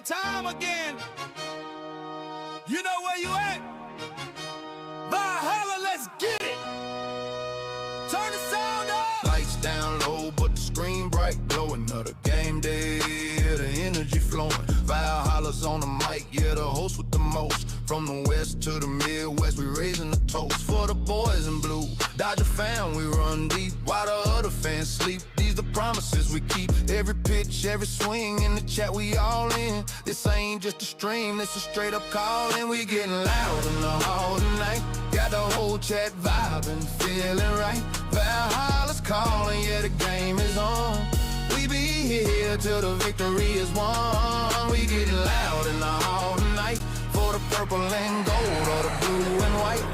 that time again. You know where you at? Valhalla, let's get it. Turn the sound up. Lights down low, but the screen bright, glowing. Another game day, yeah, the energy flowing. Valhalla's on the mic, yeah, the host with the most. From the west to the Midwest, we raising the toast for the boys in blue. Dodger fan, we run deep while the other fans sleep. These the promises we keep. Every pitch, every swing in the chat, we all in. This ain't just a stream, this a straight up call, and we getting loud in the hall tonight. Got the whole chat vibing, feeling right. Valhalla's calling, yeah, the game is on. We be here till the victory is won. We getting loud in the hall tonight for the purple and gold or the blue and white.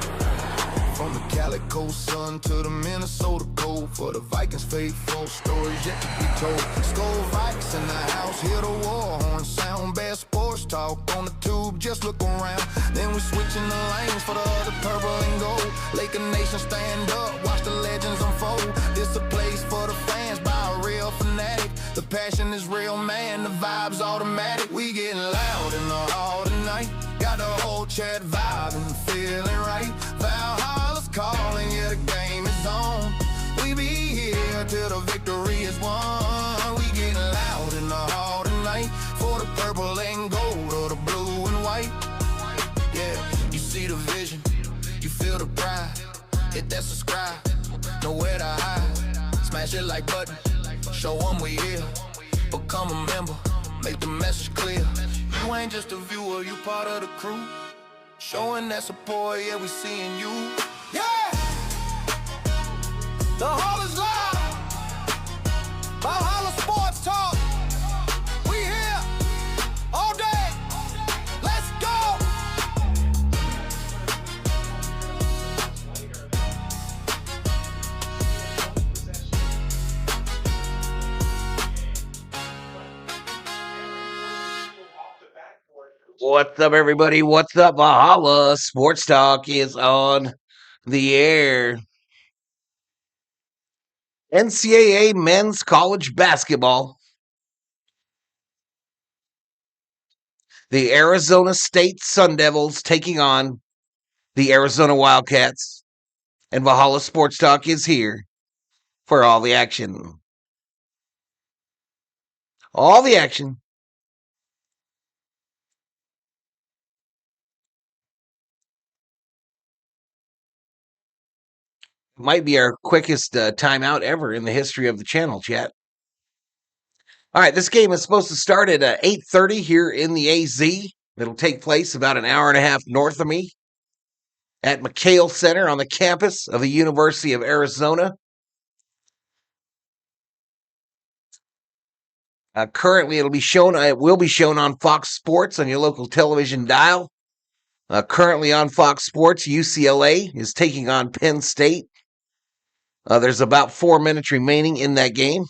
From the Calico sun to the Minnesota cold, for the Vikings faithful, stories yet to be told. Skull Vikes in the house, hear the war horn sound. Best sports talk on the tube, just look around. Then we switching the lanes for the other purple and gold. Laker Nation stand up, watch the legends unfold. This a place for the fans by a real fanatic. The passion is real, man, the vibe's automatic. We getting loud in the hall tonight. Got the whole chat vibing, feeling right. Valhalla's calling, yeah, the game is on. We be here till the victory is won. We getting loud in the hall tonight for the purple and gold or the blue and white. Yeah, you see the vision, you feel the pride. Hit that subscribe, nowhere to hide. Smash it like button, show them we here. Become a member, make the message clear. You ain't just a viewer, you part of the crew. Showing that support, yeah, we seeing you. Yeah! The hall is live. Valhalla Sports Talk. We here all day. Let's go! What's up, everybody? What's up? Valhalla Sports Talk is on the air. NCAA men's college basketball. The Arizona State Sun Devils taking on the Arizona Wildcats. And Valhalla Sports Talk is here for all the action. All the action. Might be our quickest timeout ever in the history of the channel, chat. All right, this game is supposed to start at 8:30 here in the AZ. It'll take place about an hour and a half north of me at McKale Center on the campus of the University of Arizona. Currently, it will be shown on Fox Sports on your local television dial. Currently on Fox Sports, UCLA is taking on Penn State. There's about 4 minutes remaining in that game.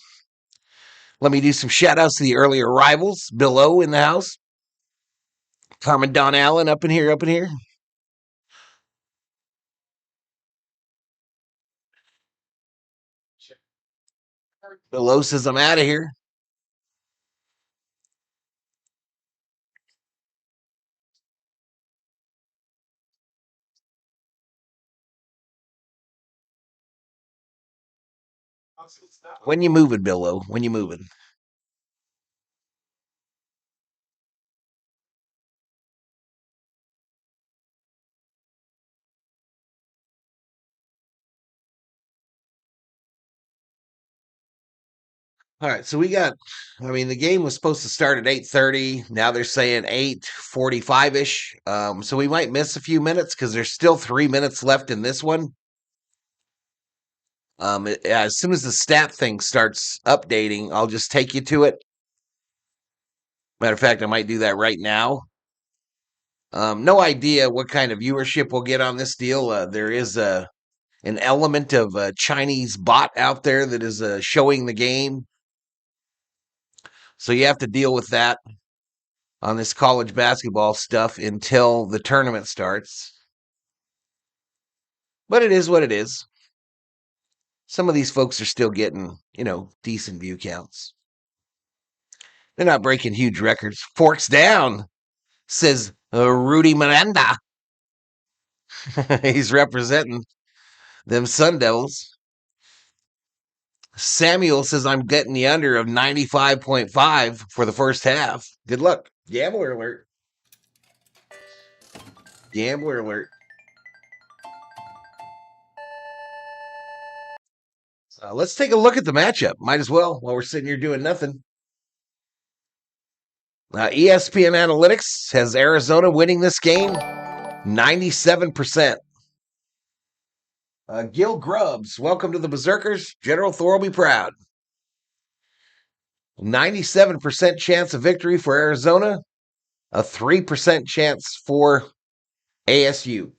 Let me do some shout-outs to the earlier rivals. Bill O in the house. Carmen Don Allen up in here. Bill O says I'm out of here. When you moving, Bill O? When you moving? All right, so the game was supposed to start at 8:30. Now they're saying 8:45-ish. So we might miss a few minutes because there's still 3 minutes left in this one. As soon as the stat thing starts updating, I'll just take you to it. Matter of fact, I might do that right now. No idea what kind of viewership we'll get on this deal. There is an element of a Chinese bot out there that is showing the game. So you have to deal with that on this college basketball stuff until the tournament starts. But it is what it is. Some of these folks are still getting, decent view counts. They're not breaking huge records. Forks down, says Rudy Miranda. He's representing them Sun Devils. Samuel says, I'm getting the under of 95.5 for the first half. Good luck. Gambler alert. Gambler alert. Let's take a look at the matchup. Might as well while we're sitting here doing nothing. ESPN Analytics has Arizona winning this game 97%. Gil Grubbs, welcome to the Berserkers. General Thor will be proud. 97% chance of victory for Arizona, a 3% chance for ASU.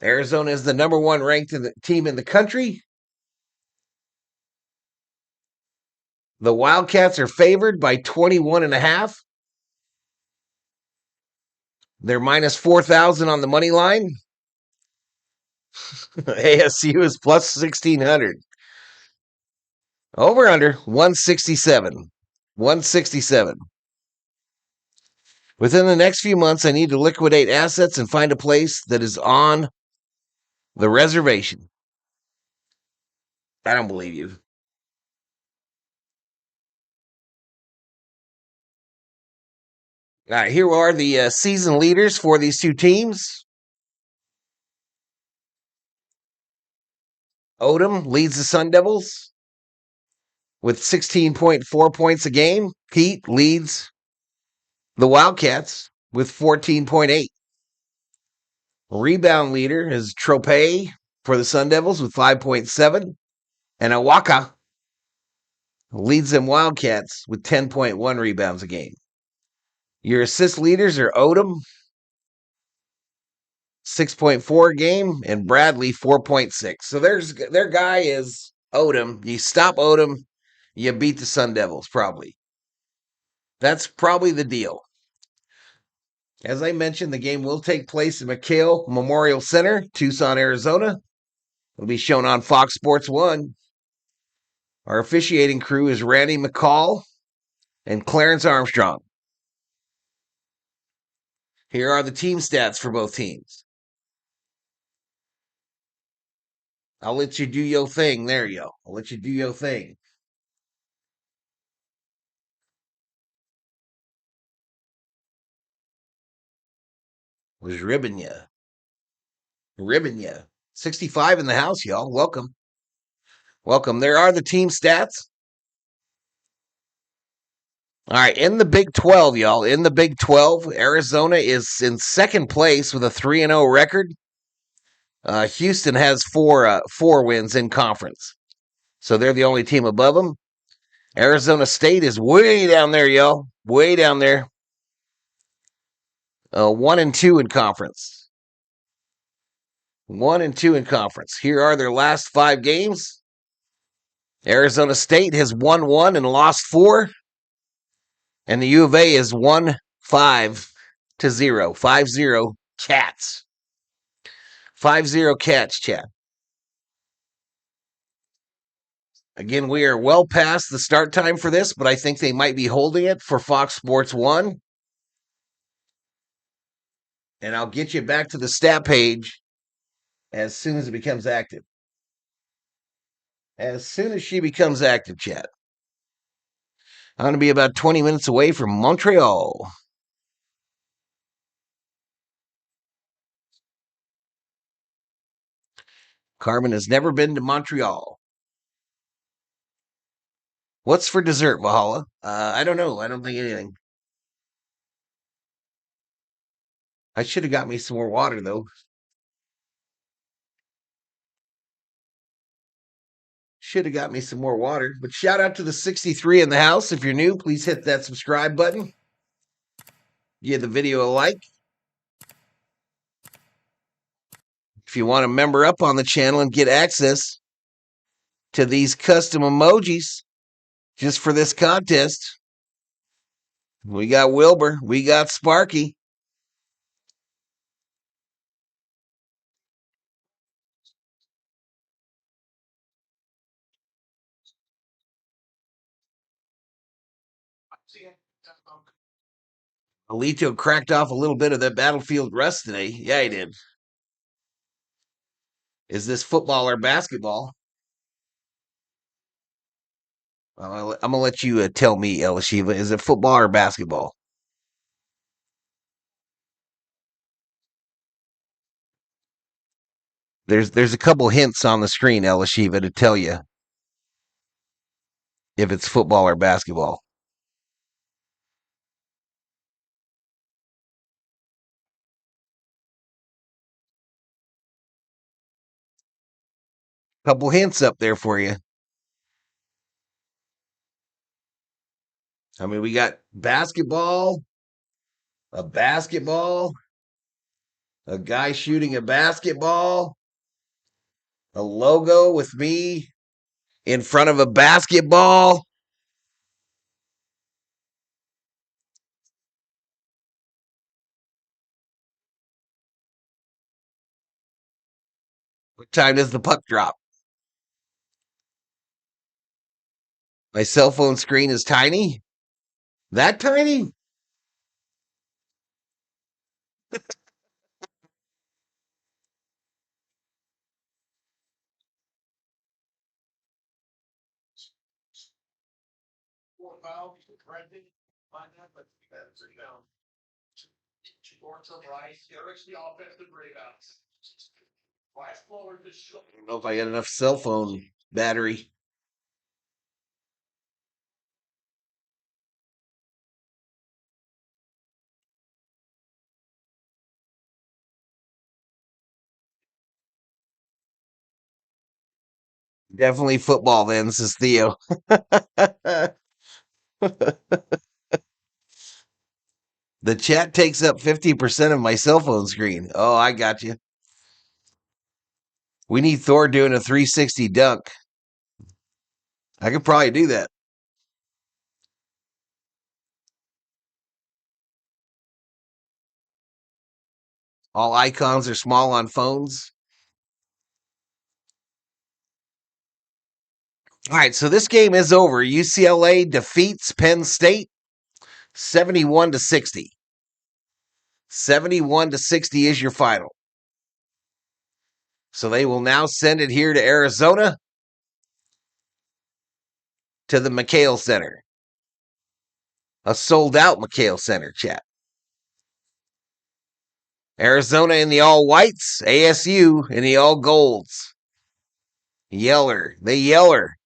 Arizona is the number one ranked team in the country. The Wildcats are favored by 21.5. They're minus 4,000 on the money line. ASU is plus 1,600. Over under 167. 167. Within the next few months, I need to liquidate assets and find a place that is on the reservation. I don't believe you. All right, here are the season leaders for these two teams. Odom leads the Sun Devils with 16.4 points a game. Pete leads the Wildcats with 14.8. Rebound leader is Trope for the Sun Devils with 5.7. And Awaka leads them Wildcats with 10.1 rebounds a game. Your assist leaders are Odom, 6.4 a game, and Bradley, 4.6. So their guy is Odom. You stop Odom, you beat the Sun Devils, probably. That's probably the deal. As I mentioned, the game will take place in McHale Memorial Center, Tucson, Arizona. It'll be shown on Fox Sports 1. Our officiating crew is Randy McCall and Clarence Armstrong. Here are the team stats for both teams. I'll let you do your thing. There you go. I'll let you do your thing. Was ribbing you. Ribbing you. 65 in the house, y'all. Welcome. Welcome. There are the team stats. All right, in the Big 12, y'all. In the Big 12, Arizona is in second place with a 3-0 record. Houston has four wins in conference. So they're the only team above them. Arizona State is way down there, y'all. Way down there. 1-2 in conference. 1-2 in conference. Here are their last 5 games. Arizona State has won 1 and lost 4. And the U of A is 1-5 to 0. 5-0 Cats. 5-0 Cats, chat. Again, we are well past the start time for this, but I think they might be holding it for Fox Sports 1. And I'll get you back to the stat page as soon as it becomes active. As soon as she becomes active, chat. I'm going to be about 20 minutes away from Montreal. Carmen has never been to Montreal. What's for dessert, Valhalla? I don't know. I don't think anything. I should have got me some more water, though. Should have got me some more water. But shout out to the 63 in the house. If you're new, please hit that subscribe button. Give the video a like. If you want to member up on the channel and get access to these custom emojis just for this contest, we got Wilbur. We got Sparky. Alito cracked off a little bit of that battlefield rust today. Yeah, he did. Is this football or basketball? I'm gonna let you tell me, Elishiva. Is it football or basketball? There's a couple hints on the screen, Elishiva, to tell you if it's football or basketball. Couple hints up there for you. I mean, we got basketball, a basketball, a guy shooting a basketball, a logo with me in front of a basketball. What time does the puck drop? My cell phone screen is tiny. That tiny? I don't know if I got enough cell phone battery. Definitely football then, says Theo. The chat takes up 50% of my cell phone screen. Oh, I got you. We need Thor doing a 360 dunk. I could probably do that. All icons are small on phones. All right, so this game is over. UCLA defeats Penn State 71 to 60. 71 to 60 is your final. So they will now send it here to Arizona to the McHale Center. A sold out McHale Center, chat. Arizona in the all whites, ASU in the all golds. Yeller. They Yeller.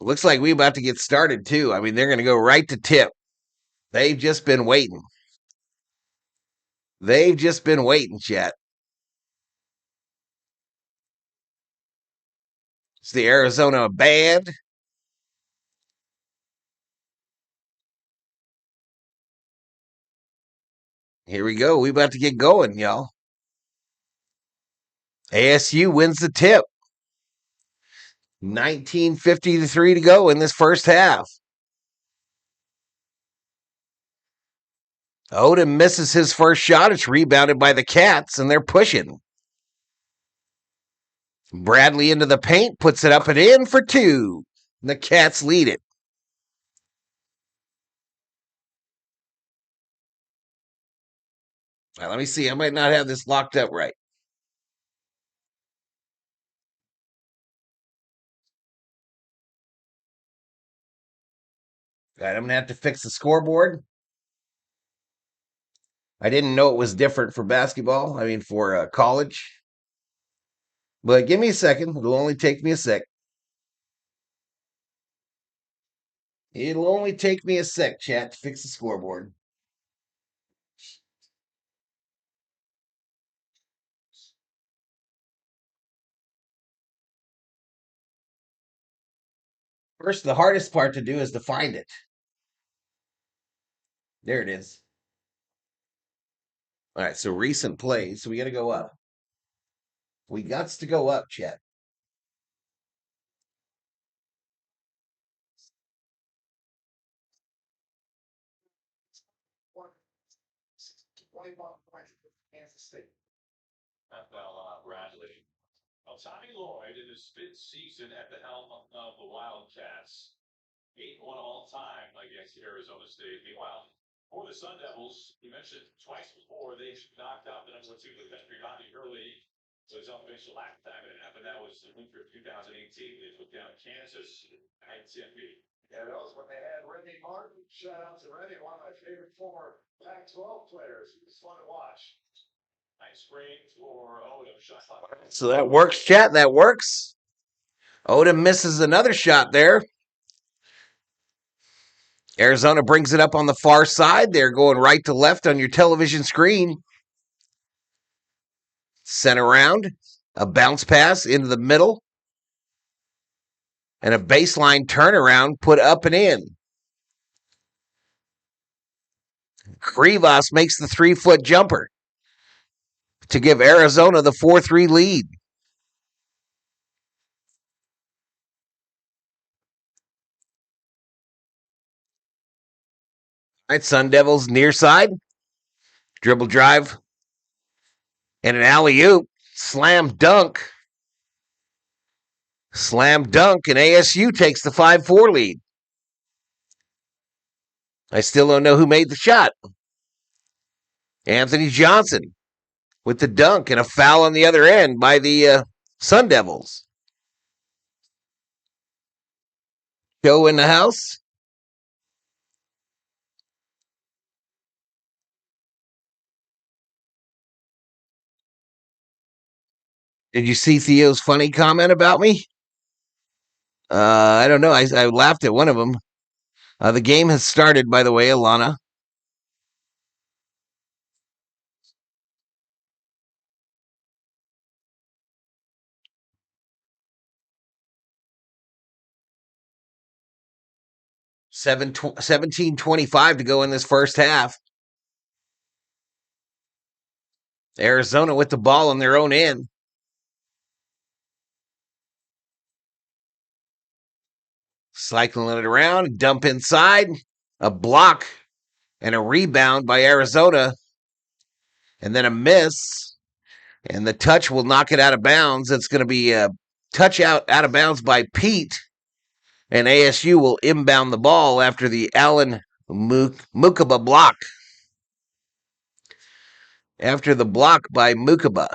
Looks like we about to get started too. I mean, they're going to go right to tip. They've just been waiting. They've just been waiting, chat. It's the Arizona band. Here we go. We about to get going, y'all. ASU wins the tip. 19:53 to go in this first half. Odom misses his first shot. It's rebounded by the Cats, and they're pushing. Bradley into the paint, puts it up and in for two. The Cats lead it. All right, let me see. I might not have this locked up right. All right, I'm going to have to fix the scoreboard. I didn't know it was different for basketball. I mean, for college. But give me a second. It'll only take me a sec. It'll only take me a sec, chat, to fix the scoreboard. First, the hardest part to do is to find it. There it is. All right, so recent plays. So we got to go up. We got to go up, chat. Tommy Lloyd in his 5th season at the helm of the Wildcats. 8-1 all time against Arizona State. Meanwhile, for the Sun Devils, you mentioned twice before they knocked out the number 2 of the country, Donnie Hurley. So his unofficial last time it happened, that was the winter of 2018. They took down Kansas at CFB. Yeah, that was when they had Randy Martin. Shout out to Randy, one of my favorite former Pac-12 players. It was fun to watch. Nice screen for Odom. Shot clock. So that works, chat. That works. Odom misses another shot there. Arizona brings it up on the far side. They're going right to left on your television screen. Center round, a bounce pass into the middle, and a baseline turnaround put up and in. Krivas makes the 3-foot jumper to give Arizona the 4-3 lead. All right, Sun Devils near side. Dribble drive. And an alley-oop. Slam dunk. Slam dunk, and ASU takes the 5-4 lead. I still don't know who made the shot. Anthony Johnson with the dunk and a foul on the other end by the Sun Devils. Joe in the house. Did you see Theo's funny comment about me? I don't know. I laughed at one of them. The game has started, by the way, Alana. – 17:25 to go in this first half. Arizona with the ball on their own end. Cycling it around, dump inside, a block, and a rebound by Arizona, and then a miss, and the touch will knock it out of bounds. It's going to be a touch out of bounds by Pete, and ASU will inbound the ball after the Allen Mukaba block. After the block by Mukaba.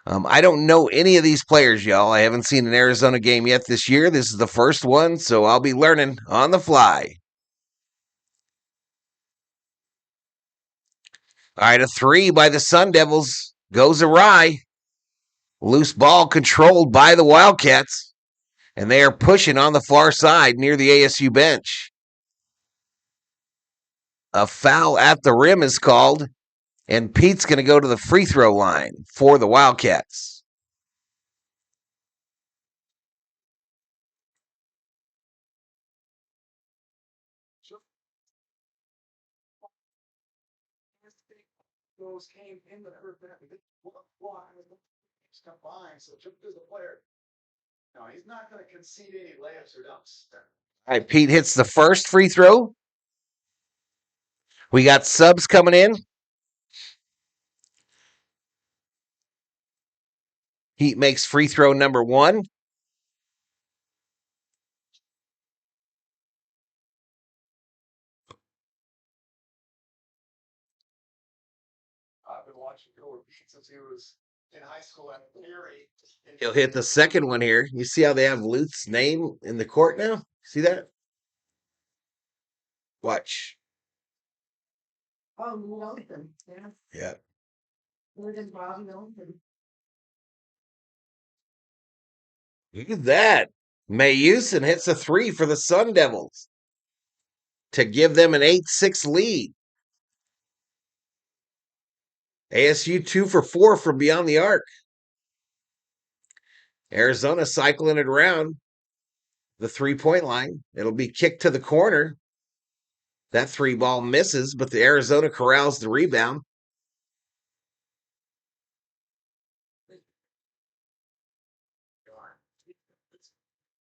I don't know any of these players, y'all. I haven't seen an Arizona game yet this year. This is the first one, so I'll be learning on the fly. All right, a 3 by the Sun Devils goes awry. Loose ball controlled by the Wildcats, and they are pushing on the far side near the ASU bench. A foul at the rim is called, and Pete's going to go to the free throw line for the Wildcats. Those came in the first half. Combined, so Chip is a player. No, he's not going to concede any layups or dunks. All right, Pete hits the first free throw. We got subs coming in. Pete makes free throw number 1. I've been watching Pete since he was in high school at Perry. He'll hit the second one here. You see how they have Luth's name in the court now? See that? Watch. Oh, Milton, yeah. Yeah. Live in Bob Milton. Look at that. Mayusin hits a 3 for the Sun Devils to give them an 8-6 lead. ASU 2 for 4 from beyond the arc. Arizona cycling it around the 3-point line. It'll be kicked to the corner. That 3 ball misses, but the Arizona corrals the rebound.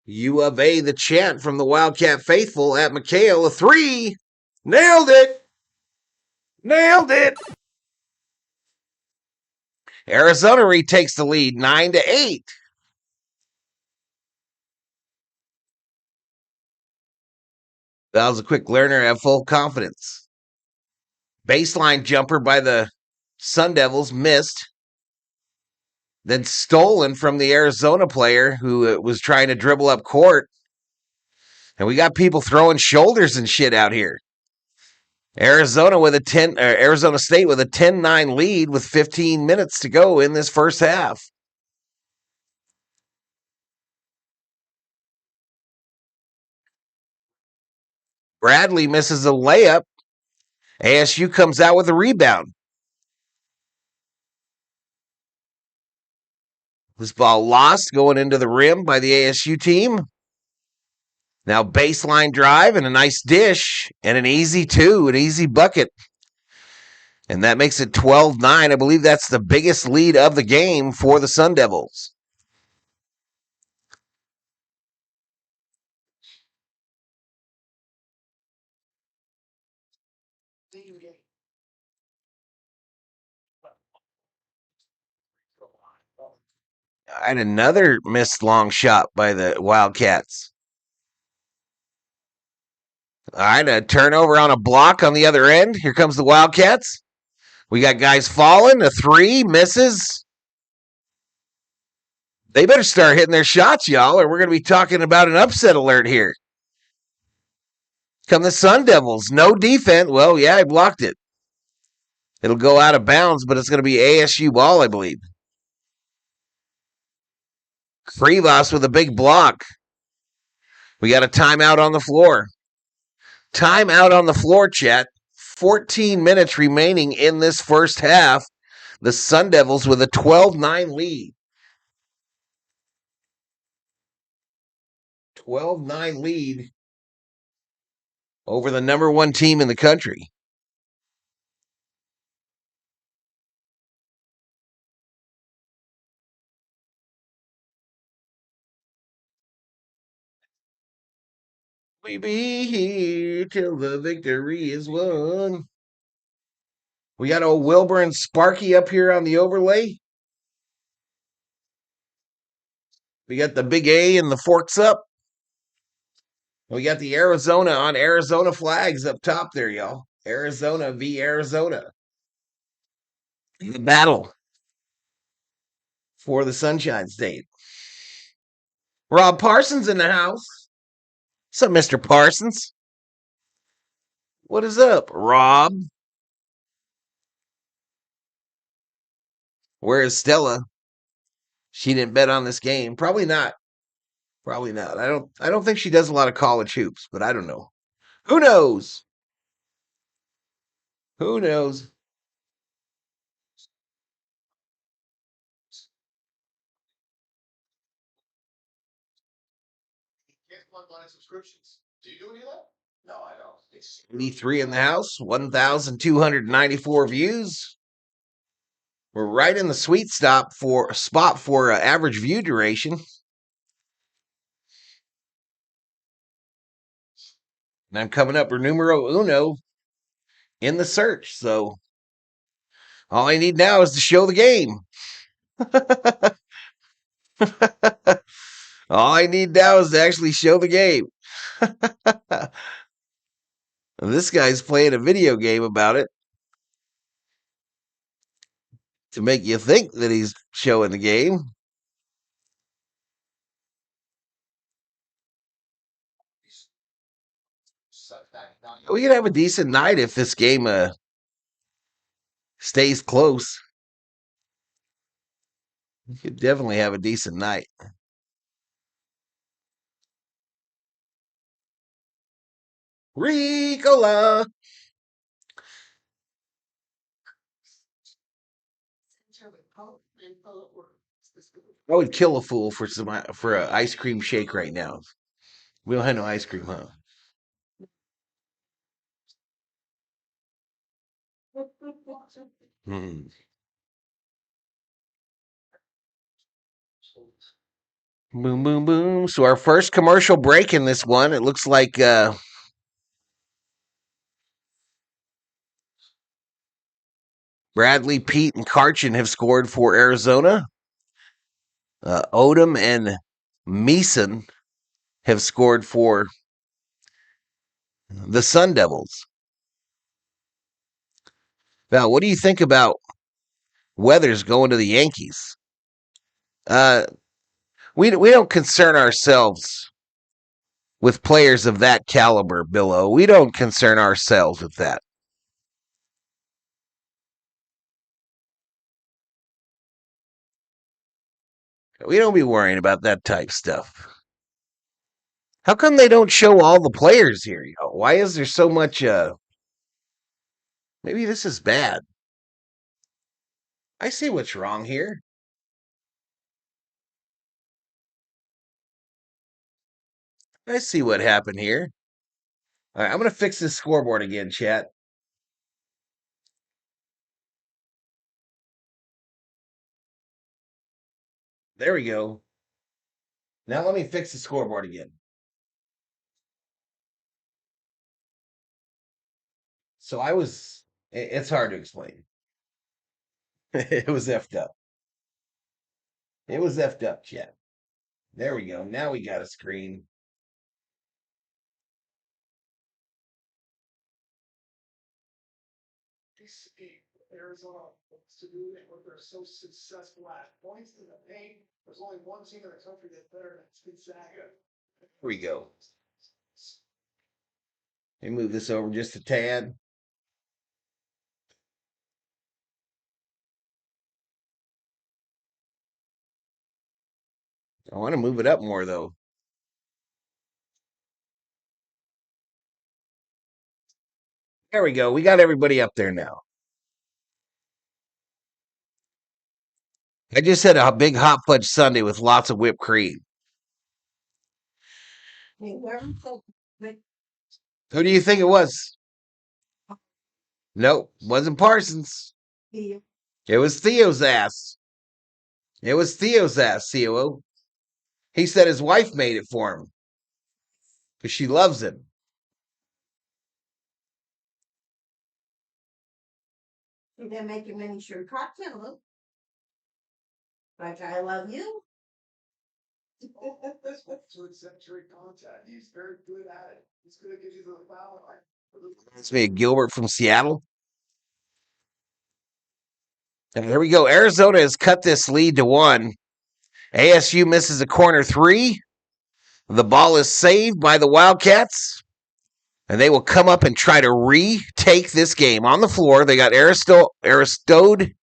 U of A, the chant from the Wildcat faithful at McHale, a 3. Nailed it. Nailed it. Arizona retakes the lead 9-8. That was a quick learner. Have full confidence. Baseline jumper by the Sun Devils missed. Then stolen from the Arizona player who was trying to dribble up court. And we got people throwing shoulders and shit out here. Arizona State with a 10-9 lead with 15 minutes to go in this first half. Bradley misses a layup. ASU comes out with a rebound. This ball lost going into the rim by the ASU team. Now baseline drive and a nice dish and an easy bucket. And that makes it 12-9. I believe that's the biggest lead of the game for the Sun Devils. And another missed long shot by the Wildcats. All right, a turnover on a block on the other end. Here comes the Wildcats. We got guys falling. A three misses. They better start hitting their shots, y'all, or we're going to be talking about an upset alert here. Come the Sun Devils. No defense. Well, yeah, I blocked it. It'll go out of bounds, but it's going to be ASU ball, I believe. Krivas with a big block. We got a timeout on the floor. Timeout on the floor, chat. 14 minutes remaining in this first half. The Sun Devils with a 12-9 lead. 12-9 lead over the number one team in the country. We be here till the victory is won. We got old Wilbur and Sparky up here on the overlay. We got the big A and the forks up. We got the Arizona on Arizona flags up top there, y'all. Arizona v. Arizona. The battle for the Sunshine State. Rob Parsons in the house. What's up, Mr. Parsons? What is up, Rob? Where is Stella? She didn't bet on this game. Probably not. Probably not. I don't think she does a lot of college hoops, but I don't know. Who knows? Who knows? Subscriptions. Do you do any of that? No, I don't. 83 in the house, 1,294 views. We're right in the sweet spot for average view duration. And I'm coming up for numero uno in the search. So all I need now is to show the game. All I need now is to actually show the game. This guy's playing a video game about it to make you think that he's showing the game. We could have a decent night if this game stays close. We could definitely have a decent night. Ricola. I would kill a fool for an ice cream shake right now. We don't have no ice cream, huh? Hmm. Boom, boom, boom. So our first commercial break in this one. It looks like Bradley, Pete, and Karchin have scored for Arizona. Odom and Meeson have scored for the Sun Devils. Val, what do you think about Weathers going to the Yankees? We don't concern ourselves with players of that caliber, Billo. We don't concern ourselves with that. We don't be worrying about that type stuff. How come they don't show all the players here? Why is there so much? Maybe this is bad. I see what's wrong here. I see what happened here. All right, I'm going to fix this scoreboard again, chat. There we go. Now let me fix the scoreboard again. So it's hard to explain. It was effed up. It was effed up, chat. There we go. Now we got a screen. This game, Arizona wants to do it, what they're so successful at. Points in the paint. There's only one team in the country that's better, and it's Gonzaga. Here we go. Let me move this over just a tad. I want to move it up more, though. There we go. We got everybody up there now. I just had a big hot fudge sundae with lots of whipped cream. Hey, where was the Who do you think it was? Nope, wasn't Parsons. the It was Theo's ass. It was Theo's ass, COO. He said his wife made it for him because she loves him. She didn't make a miniature cocktail? Like I love you? That's what to accentuate contact. He's very good at it. He's going to give you the foul line. It's me, Gilbert from Seattle. And here we go. Arizona has cut this lead to 1. ASU misses a corner 3. The ball is saved by the Wildcats. And they will come up and try to retake this game. On the floor, they got Aristode,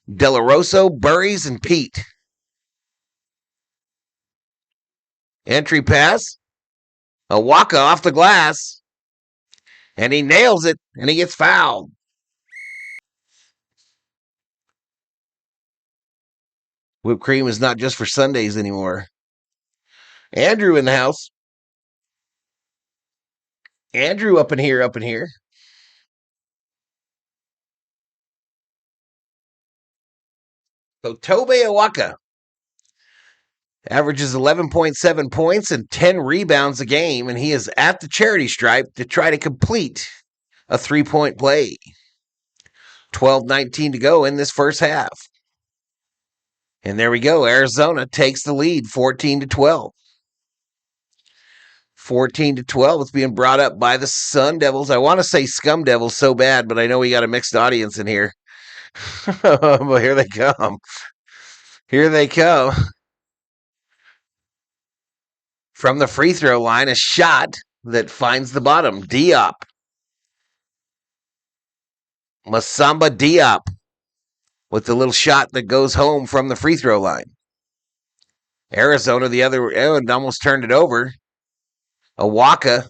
Delaroso, Burries, and Pete. Entry pass. A Waka off the glass. And he nails it, and he gets fouled. Whipped cream is not just for Sundays anymore. Andrew in the house. Andrew up in here, up in here. So Tobe Awaka averages 11.7 points and 10 rebounds a game, and he is at the charity stripe to try to complete a 3-point play. 12:19 to go in this first half. And there we go. Arizona takes the lead 14-12. 14-12. It's being brought up by the Sun Devils. I want to say Scum Devils so bad, but I know we got a mixed audience in here. Well, here they come. Here they come. From the free throw line, a shot that finds the bottom. Diop. Masamba Diop with the little shot that goes home from the free throw line. Arizona the other end almost turned it over. Awaka,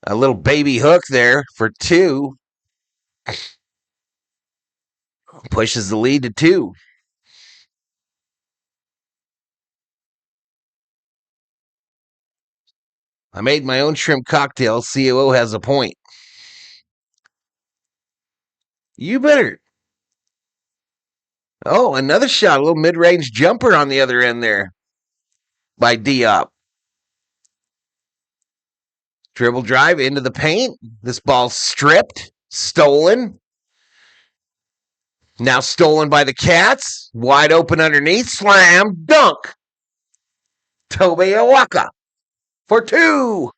a little baby hook there for 2. Pushes the lead to 2. I made my own shrimp cocktail. COO has a point. You better. Oh, another shot. A little mid-range jumper on the other end there by Diop. Dribble drive into the paint. This ball stripped, stolen. Now stolen by the Cats. Wide open underneath. Slam. Dunk. Tobe Awaka for 2.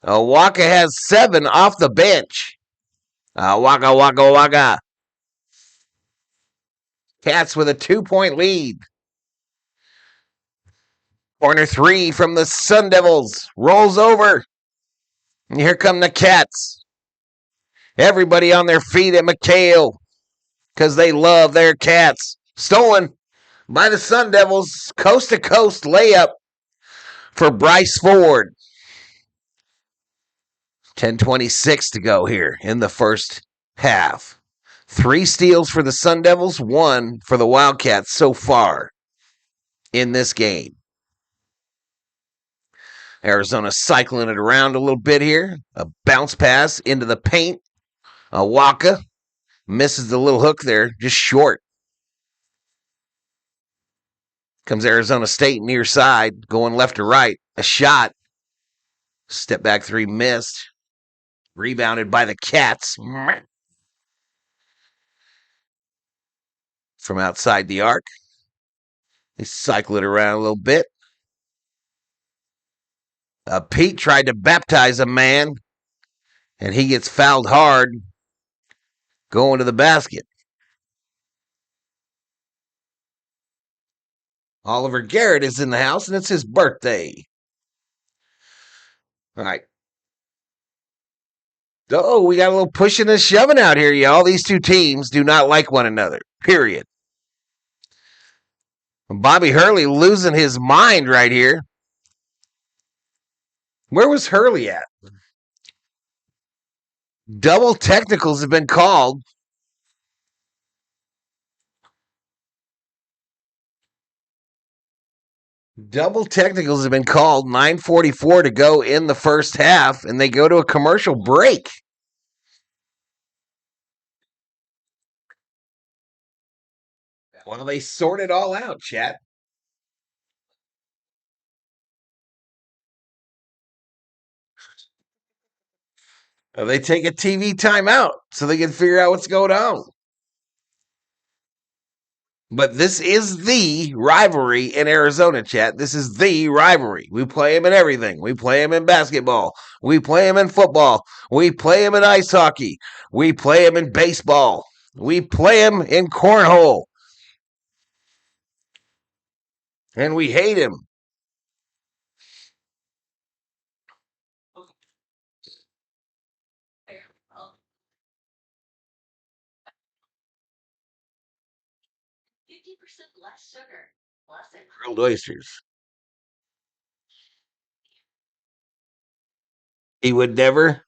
Awaka has 7 off the bench. Waka. Cats with a 2-point lead. Corner 3 from the Sun Devils. Rolls over. And here come the Cats. Everybody on their feet at McHale because they love their Cats. Stolen by the Sun Devils. Coast to coast layup for Bryce Ford. 10:26 to go here in the first half. 3 steals for the Sun Devils, 1 for the Wildcats so far in this game. Arizona cycling it around a little bit here. A bounce pass into the paint. Waka misses the little hook there, just short. Comes Arizona State near side, going left to right. A shot. Step back 3 missed. Rebounded by the Cats. From outside the arc. They cycle it around a little bit. Pete tried to baptize a man, and he gets fouled hard going to the basket. Oliver Garrett is in the house, and it's his birthday. All right. Oh, we got a little pushing and shoving out here, y'all. These two teams do not like one another, period. Bobby Hurley losing his mind right here. Where was Hurley at? Double technicals have been called. Double technicals have been called. 9:44 to go in the first half, and they go to a commercial break. Well, they sort it all out, chat. They take a TV timeout so they can figure out what's going on. But this is the rivalry in Arizona, chat. This is the rivalry. We play them in everything. We play them in basketball. We play them in football. We play them in ice hockey. We play them in baseball. We play them in cornhole. And we hate him. Grilled oysters. He would never.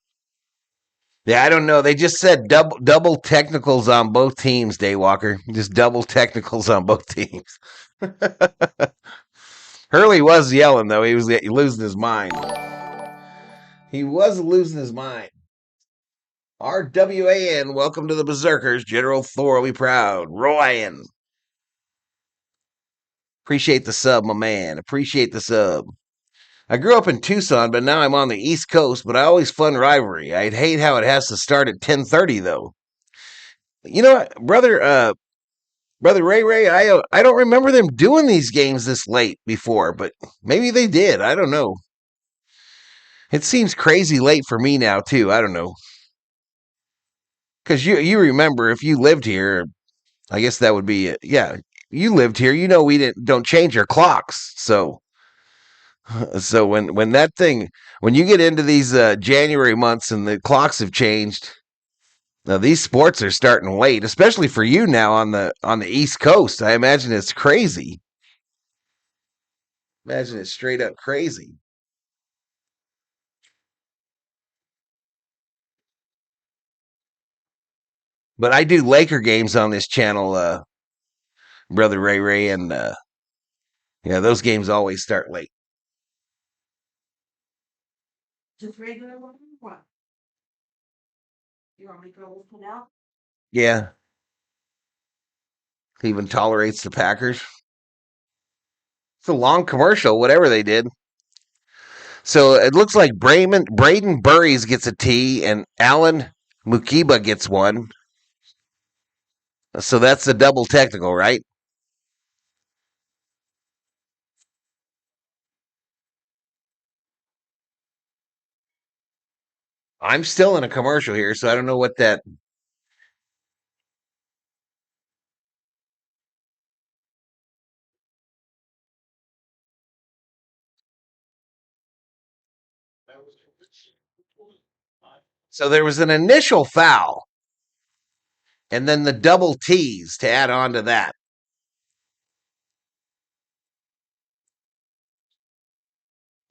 Yeah, I don't know. They just said double technicals on both teams, Daywalker. Just double technicals on both teams. Hurley was yelling, though. He was losing his mind. He was losing his mind. RWAN, welcome to the Berserkers. General Thor will be proud. Ryan. Appreciate the sub, my man. Appreciate the sub. I grew up in Tucson, but now I'm on the East Coast, but I always fun rivalry. I'd hate how it has to start at 10:30, though. You know what, Brother Ray, I don't remember them doing these games this late before, but maybe they did. I don't know. It seems crazy late for me now, too. I don't know. Because you remember, if you lived here, I guess that would be it. Yeah, you lived here. You know we don't change our clocks. So when you get into these January months and the clocks have changed, now these sports are starting late, especially for you now on the East Coast. I imagine it's crazy. Imagine it's straight up crazy. But I do Laker games on this channel, Brother Ray, and those games always start late. Just regular one or what? You want me to go open out? Yeah. He even tolerates the Packers. It's a long commercial, whatever they did. So it looks like Braden Burries gets a T, and Alan Mukiba gets one. So that's a double technical, right? I'm still in a commercial here, so I don't know what that. So there was an initial foul, and then the double T's to add on to that.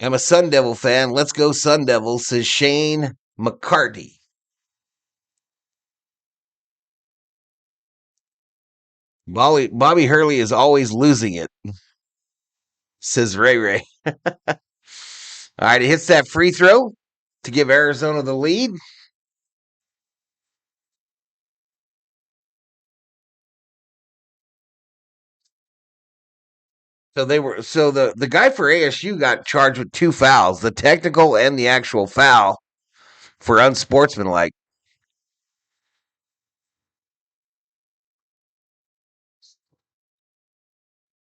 I'm a Sun Devil fan. Let's go Sun Devils, says Shane McCarty. Bobby Hurley is always losing it, says Ray Ray. All right, he hits that free throw to give Arizona the lead. So the guy for ASU got charged with 2 fouls, the technical and the actual foul for unsportsmanlike.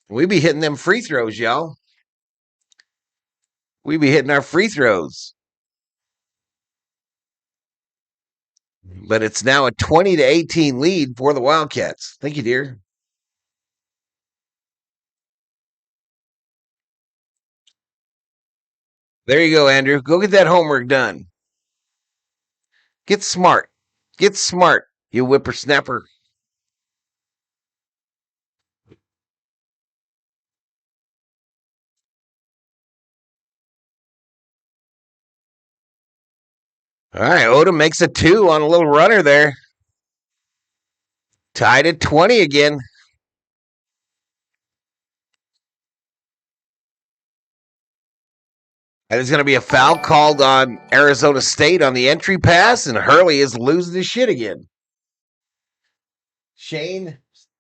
We be hitting them free throws, y'all. We be hitting our free throws. But it's now a 20-18 lead for the Wildcats. Thank you, dear. There you go, Andrew. Go get that homework done. Get smart. Get smart, you whippersnapper. All right, Odom makes a 2 on a little runner there. Tied at 20 again. And there's going to be a foul called on Arizona State on the entry pass, and Hurley is losing his shit again. Shane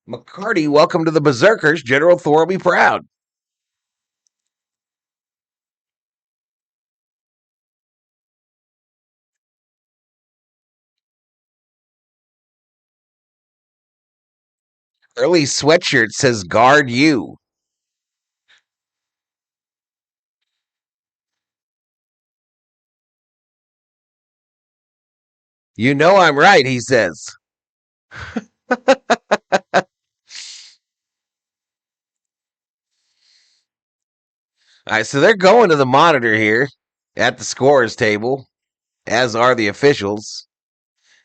McCarty, welcome to the Berserkers. General Thor will be proud. Hurley's sweatshirt says guard you. You know I'm right, he says. All right, so they're going to the monitor here at the scorers table, as are the officials.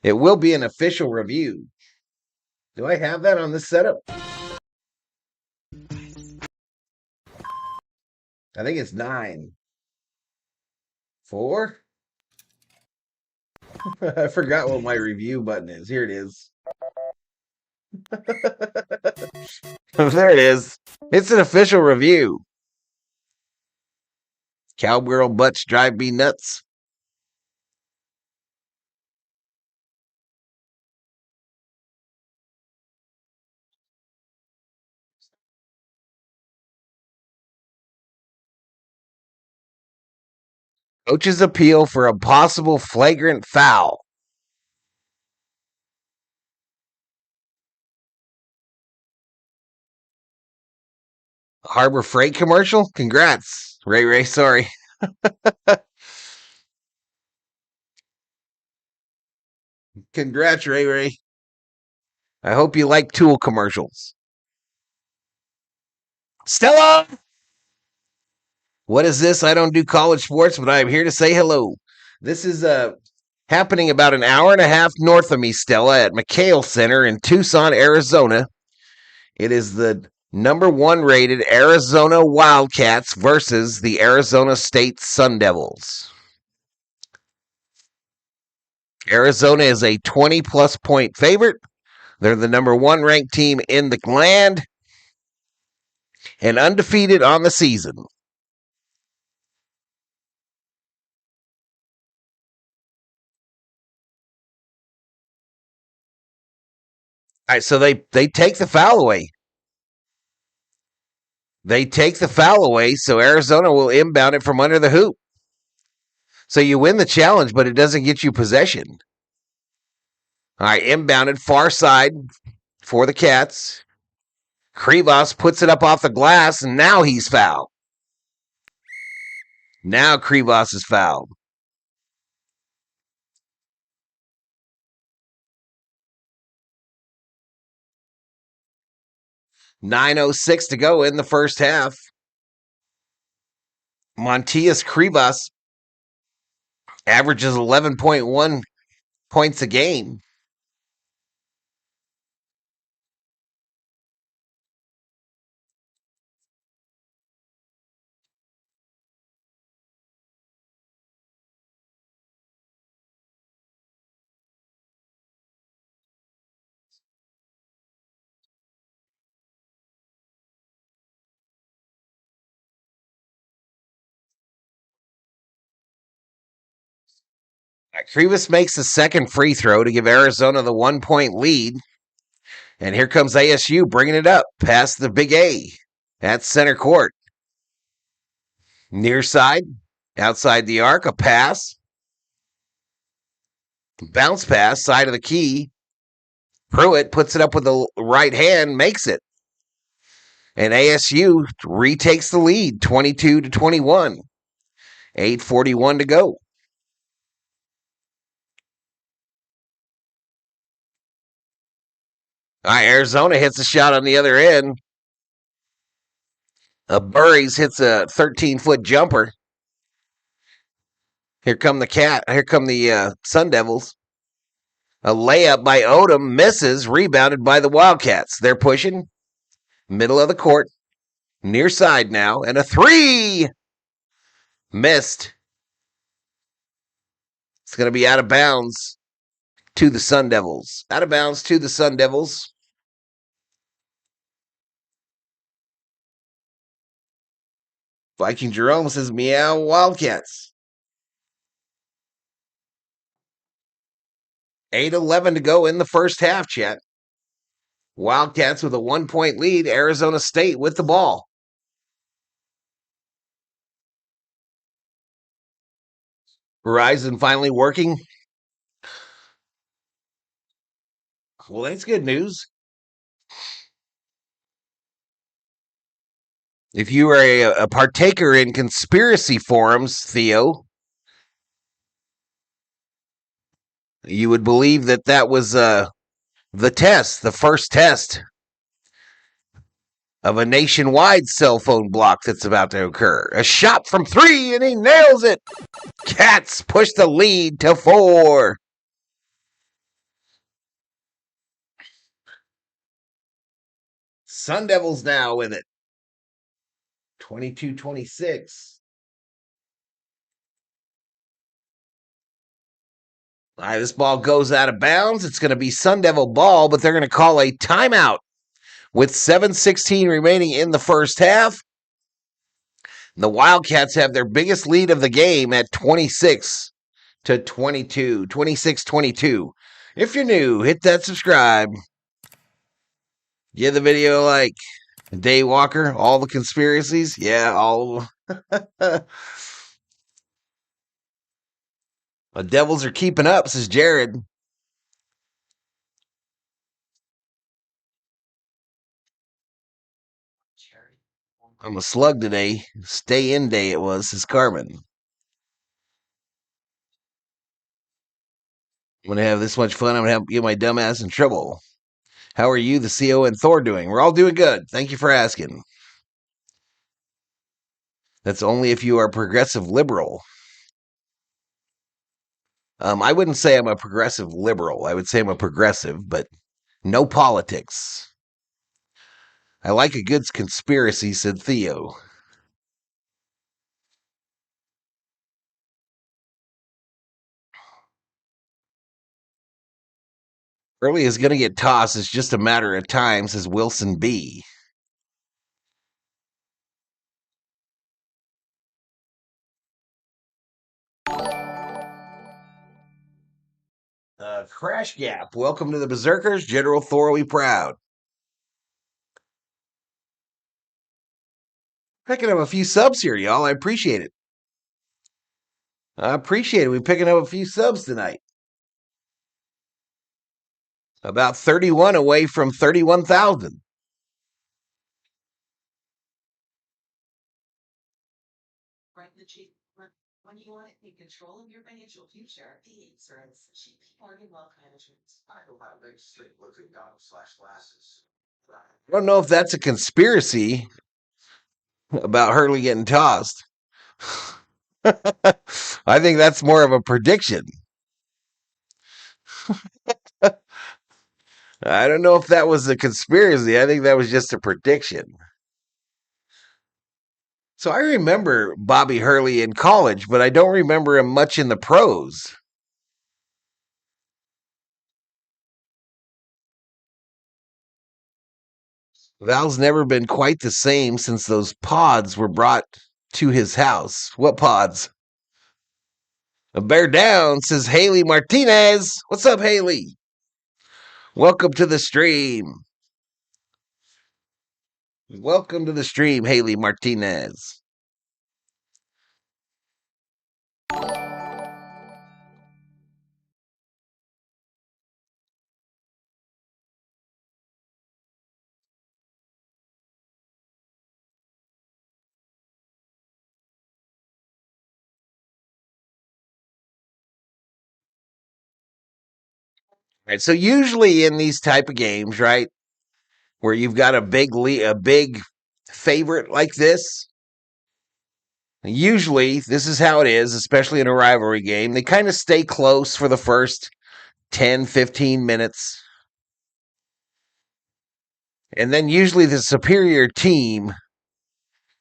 It will be an official review. Do I have that on this setup? I think it's 9. 4? I forgot what my review button is. Here it is. There it is. It's an official review. Cowgirl butts drive me nuts. Coach's appeal for a possible flagrant foul. Harbor Freight commercial? Congrats, Ray Ray. Sorry. Congrats, Ray Ray. I hope you like tool commercials. Stella! What is this? I don't do college sports, but I am here to say hello. This is happening about an hour and a half north of me, Stella, at McHale Center in Tucson, Arizona. It is the number 1 rated Arizona Wildcats versus the Arizona State Sun Devils. Arizona is a 20-plus point favorite. They're the number 1 ranked team in the land and undefeated on the season. All right, so they take the foul away. They take the foul away, so Arizona will inbound it from under the hoop. So you win the challenge, but it doesn't get you possession. All right, inbounded far side for the Cats. Krivas puts it up off the glass, and now he's fouled. Now Krivas is fouled. .906 to go in the first half. Montias Krivas averages 11.1 points a game. Krivas makes the second free throw to give Arizona the 1-point lead. And here comes ASU bringing it up past the Big A at center court. Near side, outside the arc, a pass. Bounce pass, side of the key. Pruitt puts it up with the right hand, makes it. And ASU retakes the lead, 22-21. 8:41 to go. All right, Arizona hits a shot on the other end. Burries hits a 13-foot jumper. Here come the Sun Devils. A layup by Odom misses, rebounded by the Wildcats. They're pushing. Middle of the court. Near side now. And a three! Missed. It's going to be out of bounds to the Sun Devils. Out of bounds to the Sun Devils. Viking Jerome says, meow, Wildcats. 8:11 to go in the first half, chat. Wildcats with a 1-point lead. Arizona State with the ball. Verizon finally working. Well, that's good news. If you are a partaker in conspiracy forums, Theo, you would believe that was the first test of a nationwide cell phone block that's about to occur. A shot from 3, and he nails it. Cats push the lead to 4. Sun Devils now with it. 22-26. This ball goes out of bounds. It's going to be Sun Devil ball, but they're going to call a timeout with 7:16 remaining in the first half. The Wildcats have their biggest lead of the game at 26-22. 26-22. If you're new, hit that subscribe. Give the video a like. Dave Walker, all the conspiracies. Yeah, all of them. The Devils are keeping up, says Jared. I'm a slug today. Stay in day it was, says Carmen. I'm going to have this much fun. I'm going to get my dumb ass in trouble. How are you, the CO, and Thor doing? We're all doing good. Thank you for asking. That's only if you are progressive liberal. I wouldn't say I'm a progressive liberal. I would say I'm a progressive, but no politics. I like a good conspiracy, said Theo. Early is going to get tossed. It's just a matter of time, says Wilson B. Crash Gap. Welcome to the Berserkers. General Thoroughly Proud. Picking up a few subs here, y'all. I appreciate it. We're picking up a few subs tonight. About 31 away from 31,000. When you want to take control of your financial future, the insurance cheap mortgage wealth management. I don't have big sleep looking goggles/glasses. I don't know if that's a conspiracy about Hurley getting tossed. I think that's more of a prediction. I don't know if that was a conspiracy. I think that was just a prediction. So I remember Bobby Hurley in college, but I don't remember him much in the pros. Val's never been quite the same since those pods were brought to his house. What pods? A bear down, says Haley Martinez. What's up, Haley? Welcome to the stream. Welcome to the stream, Haley Martinez. Right, so usually in these type of games, right, where you've got a big favorite like this, usually this is how it is, especially in a rivalry game. They kind of stay close for the first 10, 15 minutes. And then usually the superior team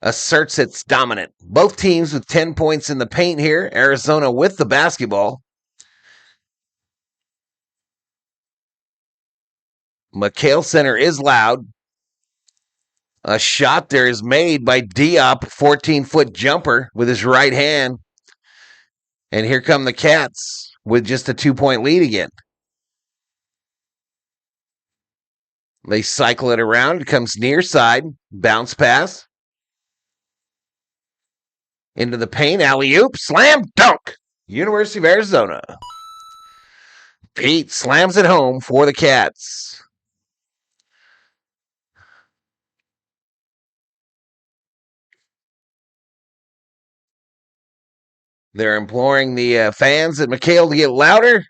asserts its dominant. Both teams with 10 points in the paint here. Arizona with the basketball. McHale Center is loud. A shot there is made by Diop, 14-foot jumper with his right hand. And here come the Cats with just a 2-point lead again. They cycle it around. It comes near side. Bounce pass. Into the paint. Alley-oop. Slam dunk. University of Arizona. Pete slams it home for the Cats. They're imploring the fans at McHale to get louder.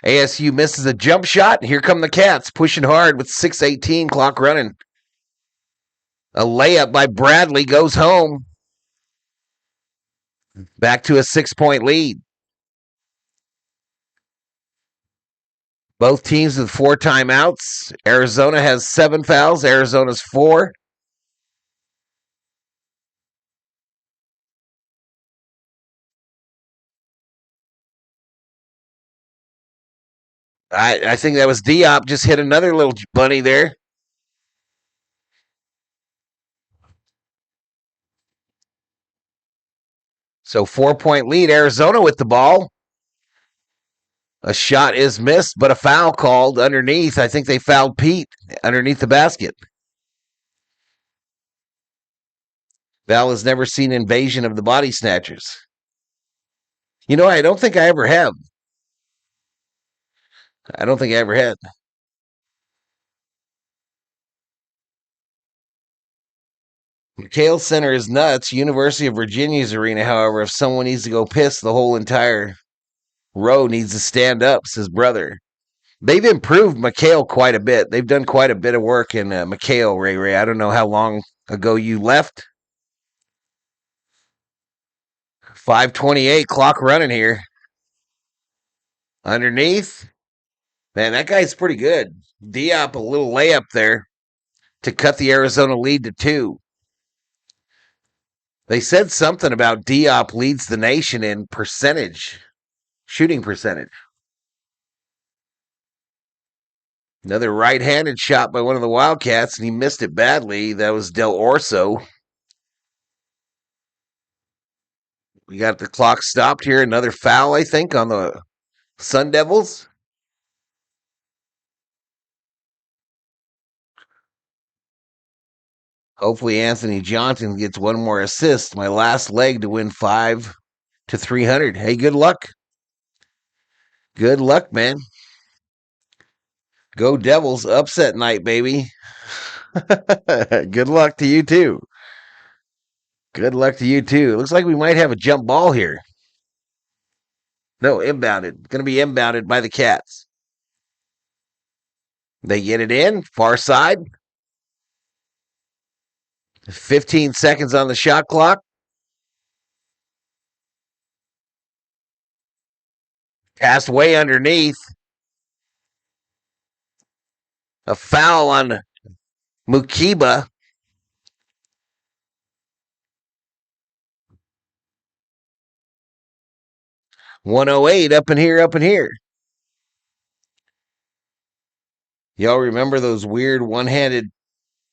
ASU misses a jump shot. Here come the Cats, pushing hard with 6:18 clock running. A layup by Bradley goes home. Back to a 6-point lead. Both teams with 4 timeouts. Arizona has 7 fouls. Arizona's 4. I think that was Diop just hit another little bunny there. So 4-point lead. Arizona with the ball. A shot is missed, but a foul called underneath. I think they fouled Pete underneath the basket. Val has never seen Invasion of the Body Snatchers. You know, I don't think I ever have. I don't think I ever had. McHale Center is nuts. University of Virginia's arena, however, if someone needs to go piss, the whole entire row needs to stand up, says brother. They've improved McHale quite a bit. They've done quite a bit of work in McHale, Ray. I don't know how long ago you left. 5:28, clock running here. Underneath. Man, that guy's pretty good. Diop, a little layup there to cut the Arizona lead to 2. They said something about Diop leads the nation in shooting percentage. Another right-handed shot by one of the Wildcats, and he missed it badly. That was Del Orso. We got the clock stopped here. Another foul, I think, on the Sun Devils. Hopefully Anthony Johnson gets one more assist. My last leg to win 5 to 300. Hey, good luck. Good luck, man. Go Devils, upset night, baby. Good luck to you, too. Good luck to you, too. Looks like we might have a jump ball here. No, inbounded. Going to be inbounded by the Cats. They get it in, far side. 15 seconds on the shot clock. Passed way underneath. A foul on Mukiba. .108 up in here. Y'all remember those weird one-handed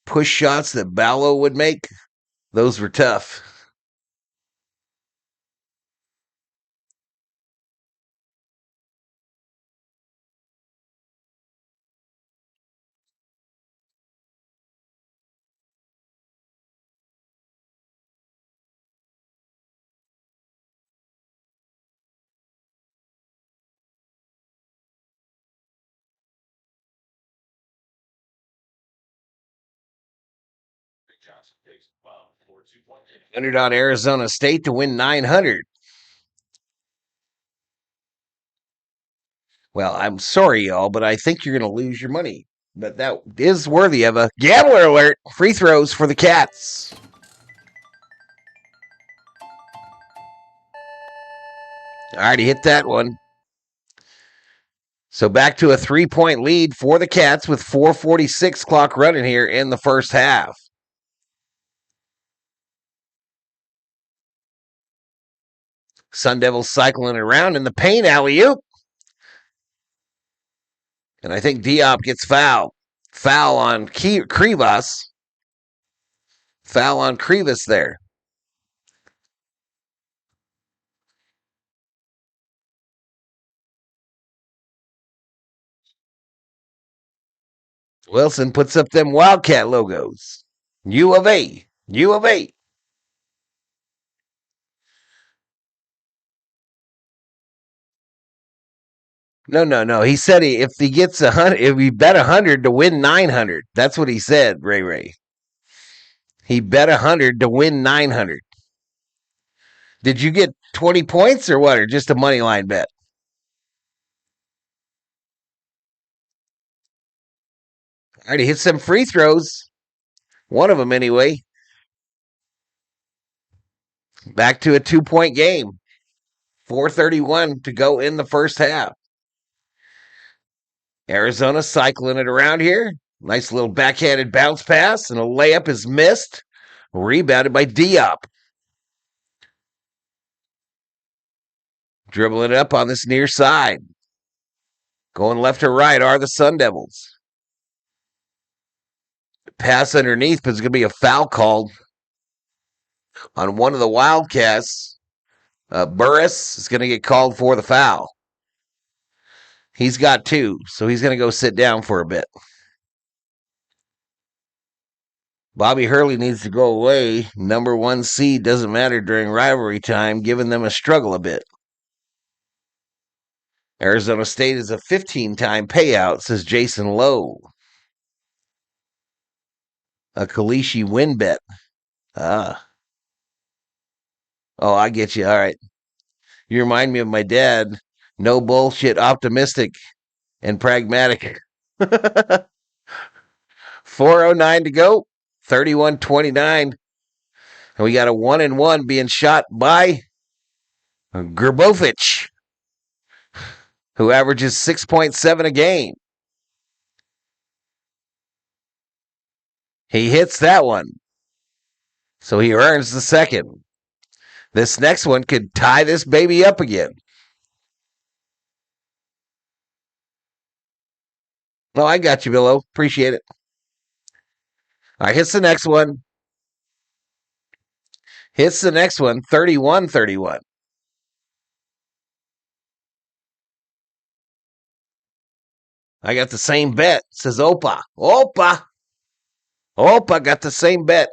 push shots that Ballo would make? Those were tough. Johnson takes the foul for 2-point game. Entered on Arizona State to win 900. Well, I'm sorry, y'all, but I think you're going to lose your money. But that is worthy of a gambler alert. Free throws for the Cats. I already hit that one. So back to a 3-point lead for the Cats with 4:46 clock running here in the first half. Sun Devils cycling around in the paint, alley-oop. And I think Diop gets fouled. Foul on Krivas. Foul on Krivas there. Wilson puts up them Wildcat logos. U of A. U of A. No. He said if he gets 100, if he bet 100 to win 900. That's what he said, Ray. He bet 100 to win 900. Did you get 20 points or what, or just a money line bet? All right, he hit some free throws. One of them, anyway. Back to a 2-point game. 4:31 to go in the first half. Arizona cycling it around here. Nice little backhanded bounce pass, and a layup is missed. Rebounded by Diop. Dribbling it up on this near side. Going left to right are the Sun Devils. Pass underneath, but it's going to be a foul called on one of the Wildcats. Burris is going to get called for the foul. He's got 2, so he's going to go sit down for a bit. Bobby Hurley needs to go away. Number 1 seed doesn't matter during rivalry time, giving them a struggle a bit. Arizona State is a 15-time payout, says Jason Lowe. A Kalishi win bet. Ah. Oh, I get you. All right. You remind me of my dad. No bullshit, optimistic, and pragmatic. 4:09 to go. 31-29. And we got a 1-1 being shot by Grbovic, who averages 6.7 a game. He hits that one. So he earns the second. This next one could tie this baby up again. No, I got you, Billo. Appreciate it. All right, hits the next one. 31-31. I got the same bet, says Opa. Opa got the same bet.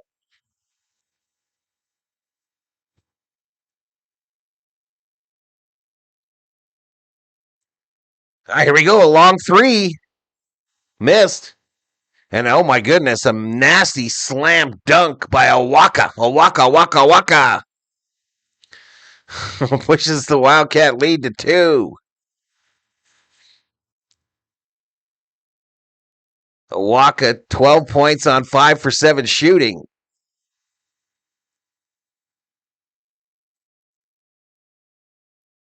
All right, here we go. A long 3. Missed. And oh my goodness, a nasty slam dunk by Awaka. Awaka. Pushes the Wildcat lead to 2. Awaka, 12 points on 5 for 7 shooting.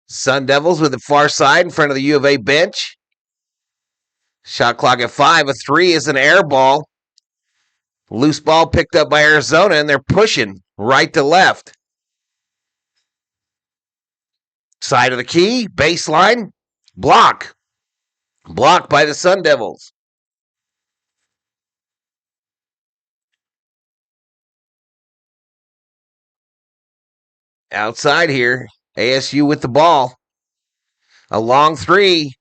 Sun Devils with the far side in front of the U of A bench. Shot clock at 5. A 3 is an air ball. Loose ball picked up by Arizona, and they're pushing right to left. Side of the key, baseline, block. Blocked by the Sun Devils. Outside here, ASU with the ball. A long 3.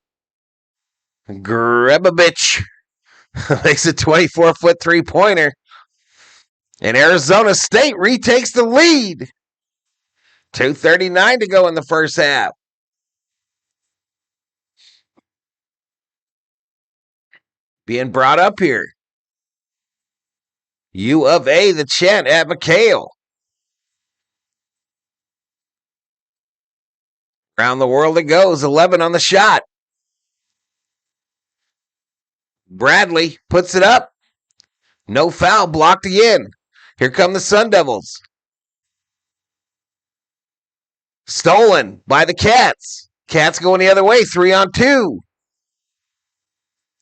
Grebovich makes a 24-foot three-pointer. And Arizona State retakes the lead. 2:39 to go in the first half. Being brought up here. U of A, the chant at McHale. Around the world it goes. 11 on the shot. Bradley puts it up. No foul, blocked again. Here come the Sun Devils. Stolen by the Cats. Cats going the other way, 3-on-2.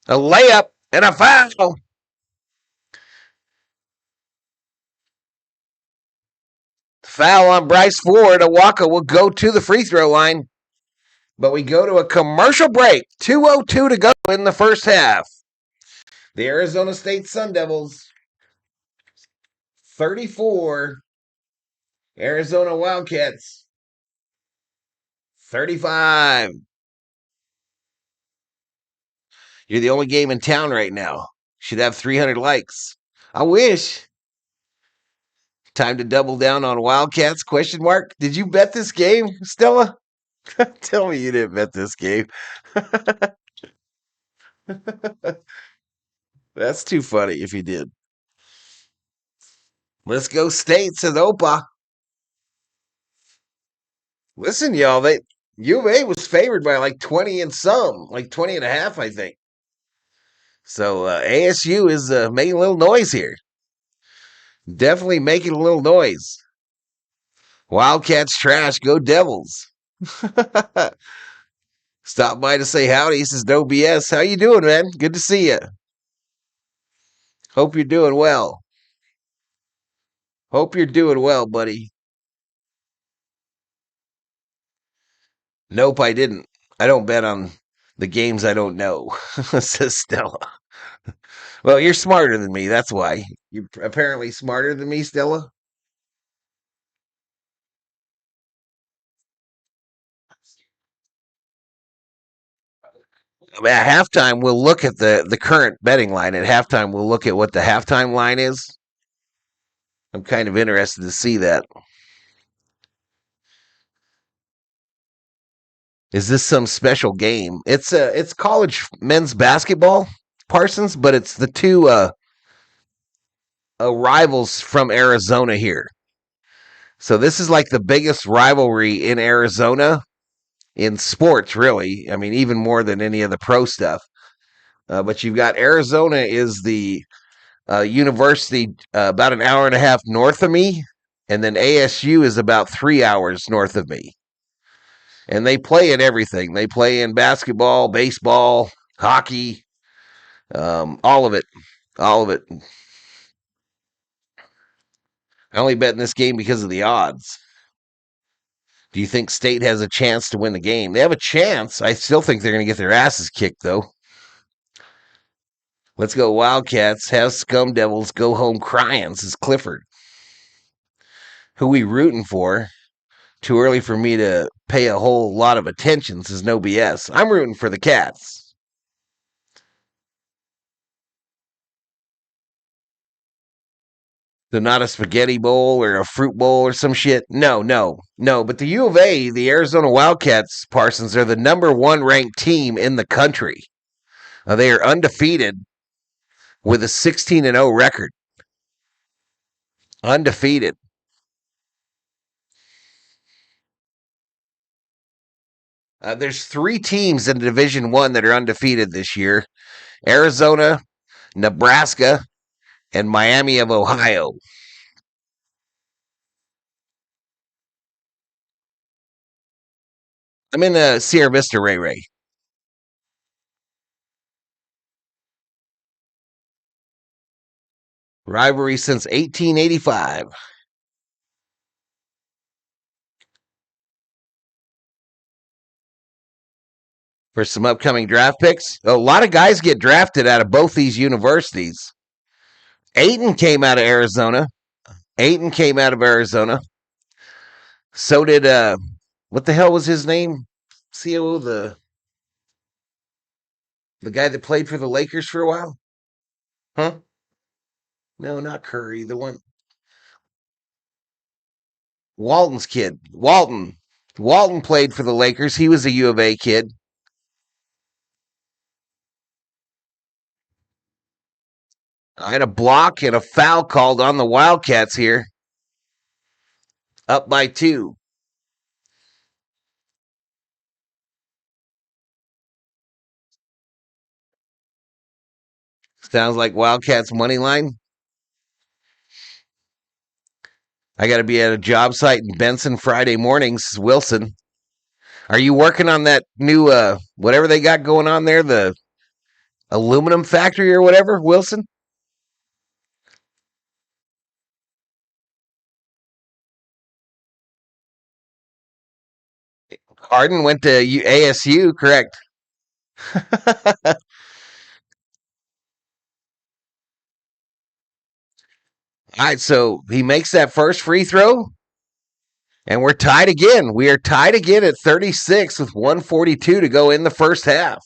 A layup and a foul. Foul on Bryce Ford. Awaka will go to the free throw line. But we go to a commercial break. 2:02 to go in the first half. The Arizona State Sun Devils, 34. Arizona Wildcats, 35. You're the only game in town right now. Should have 300 likes. I wish. Time to double down on Wildcats, question mark. Did you bet this game, Stella? Tell me you didn't bet this game. That's too funny if you did. Let's go State, says Opa. Listen, y'all, U of A was favored by like 20 and some, like 20 and a half, I think. So ASU is making a little noise here. Definitely making a little noise. Wildcats trash, go Devils. Stop by to say howdy. He says no BS. How you doing, man? Good to see you. Hope you're doing well. Hope you're doing well, buddy. Nope, I didn't. I don't bet on the games I don't know, says Stella. Well, you're smarter than me. That's why. You're apparently smarter than me, Stella. At halftime, we'll look at the current betting line. At halftime, we'll look at what the halftime line is. I'm kind of interested to see that. Is this some special game? It's college men's basketball, Parsons, but it's the two rivals from Arizona here. So this is like the biggest rivalry in Arizona in sports, really. I mean, even more than any of the pro stuff. But you've got Arizona is the university about an hour and a half north of me, and then ASU is about 3 hours north of me. And they play in everything. They play in basketball, baseball, hockey, all of it. All of it. I only bet in this game because of the odds. Do you think State has a chance to win the game? They have a chance. I still think they're going to get their asses kicked, though. Let's go Wildcats. Have Scum Devils go home crying, says Clifford. Who we rooting for? Too early for me to pay a whole lot of attention, says no BS. I'm rooting for the Cats. So not a spaghetti bowl or a fruit bowl or some shit? No. But the U of A, the Arizona Wildcats, Parsons, are the #1 ranked team in the country. They are undefeated. with a 16-0 record. Undefeated. There's 3 teams in Division I that are undefeated this year. Arizona, Nebraska, and Miami of Ohio. I'm in Sierra Vista, Ray Ray. Rivalry since 1885. For some upcoming draft picks, a lot of guys get drafted out of both these universities. Ayton came out of Arizona. So did what the hell was his name? COO, the guy that played for the Lakers for a while? Huh? No, not Curry. The one Walton's kid. Walton. Walton played for the Lakers. He was a U of A kid. I had a block and a foul called on the Wildcats here. Up by 2. Sounds like Wildcats money line. I got to be at a job site in Benson Friday mornings, Wilson. Are you working on that new whatever they got going on there, the aluminum factory or whatever, Wilson? Arden went to ASU, correct? All right, so he makes that first free throw, and we're tied again. We are tied again at 36 with 1:42 to go in the first half.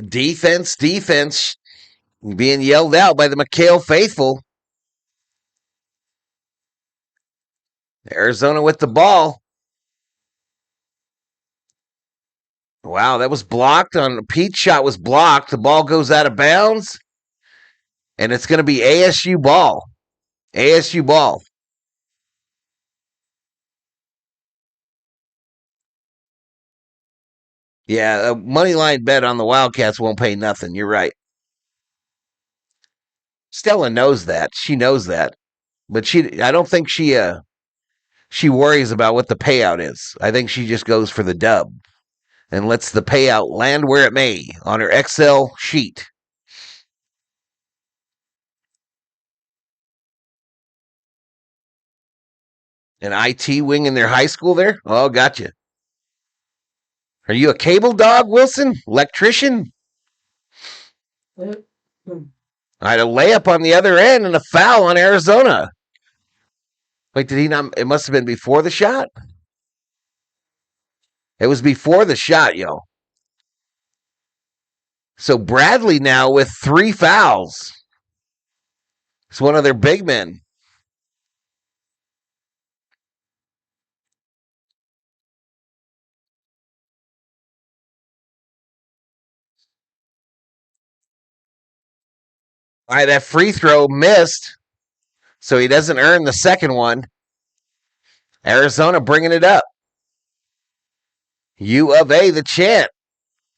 Defense being yelled out by the McHale faithful. Arizona with the ball. Wow, that was blocked. Pete's shot was blocked. The ball goes out of bounds, and it's going to be ASU ball. ASU ball. Yeah, a money line bet on the Wildcats won't pay nothing. You're right. Stella knows that. She knows that. But I don't think she worries about what the payout is. I think she just goes for the dub and lets the payout land where it may on her Excel sheet. An IT wing in their high school there? Oh, gotcha. Are you a cable dog, Wilson? Electrician? I had a layup on the other end and a foul on Arizona. Wait, did he not? It must have been before the shot. It was before the shot, yo. So Bradley now with 3 fouls. It's one of their big men. All right, that free throw missed, so he doesn't earn the second one. Arizona bringing it up. U of A, the chant.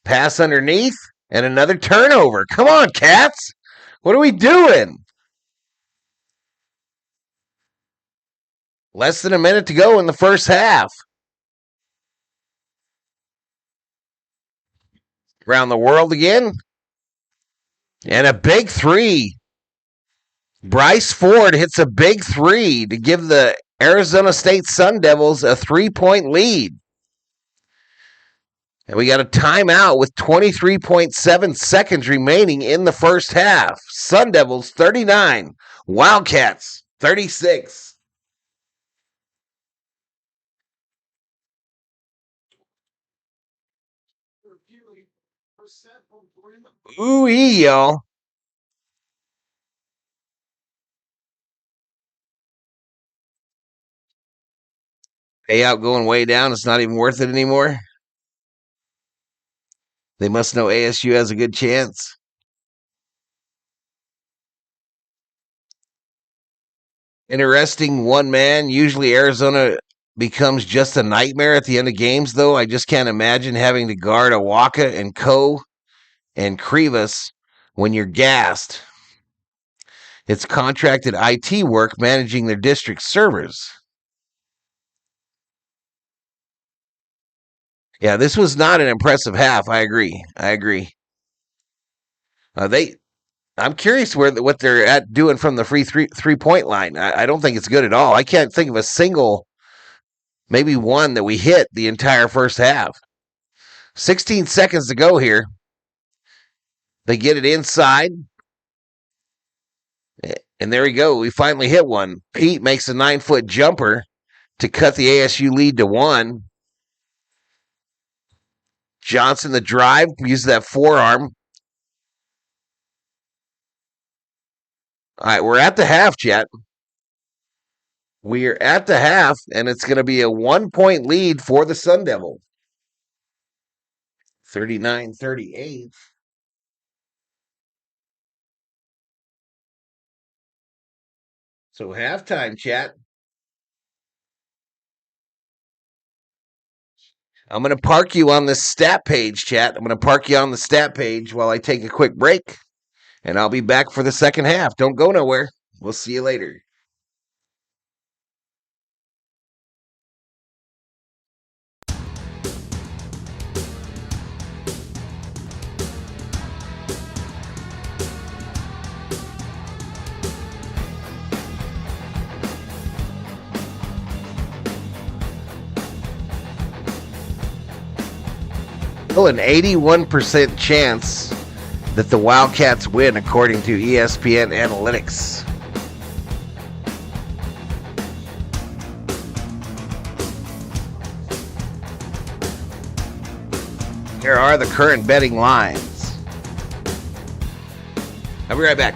Pass underneath and another turnover. Come on, Cats. What are we doing? Less than a minute to go in the first half. Around the world again. And a big 3. Bryce Ford hits a big 3 to give the Arizona State Sun Devils a 3-point lead. And we got a timeout with 23.7 seconds remaining in the first half. Sun Devils 39, Wildcats 36. Ooh-ee, y'all. Payout going way down. It's not even worth it anymore. They must know ASU has a good chance. Interesting one man. Usually Arizona becomes just a nightmare at the end of games, though. I just can't imagine having to guard Awaka and Co. and Krivas when you're gassed. It's contracted IT work managing their district servers. Yeah, this was not an impressive half. I agree. I'm curious what they're at doing from the free three-point line. I don't think it's good at all. I can't think of a single, maybe one that we hit the entire first half. 16 seconds to go here. They get it inside. And there we go. We finally hit one. Pete makes a 9-foot jumper to cut the ASU lead to 1. Johnson, the drive, uses that forearm. All right, we're at the half, Chet. We're at the half, and it's going to be a 1-point lead for the Sun Devil. 39-38. So halftime, chat. I'm going to park you on the stat page, chat. I'm going to park you on the stat page while I take a quick break, and I'll be back for the second half. Don't go nowhere. We'll see you later. Still an 81% chance that the Wildcats win, according to ESPN Analytics. Here are the current betting lines. I'll be right back.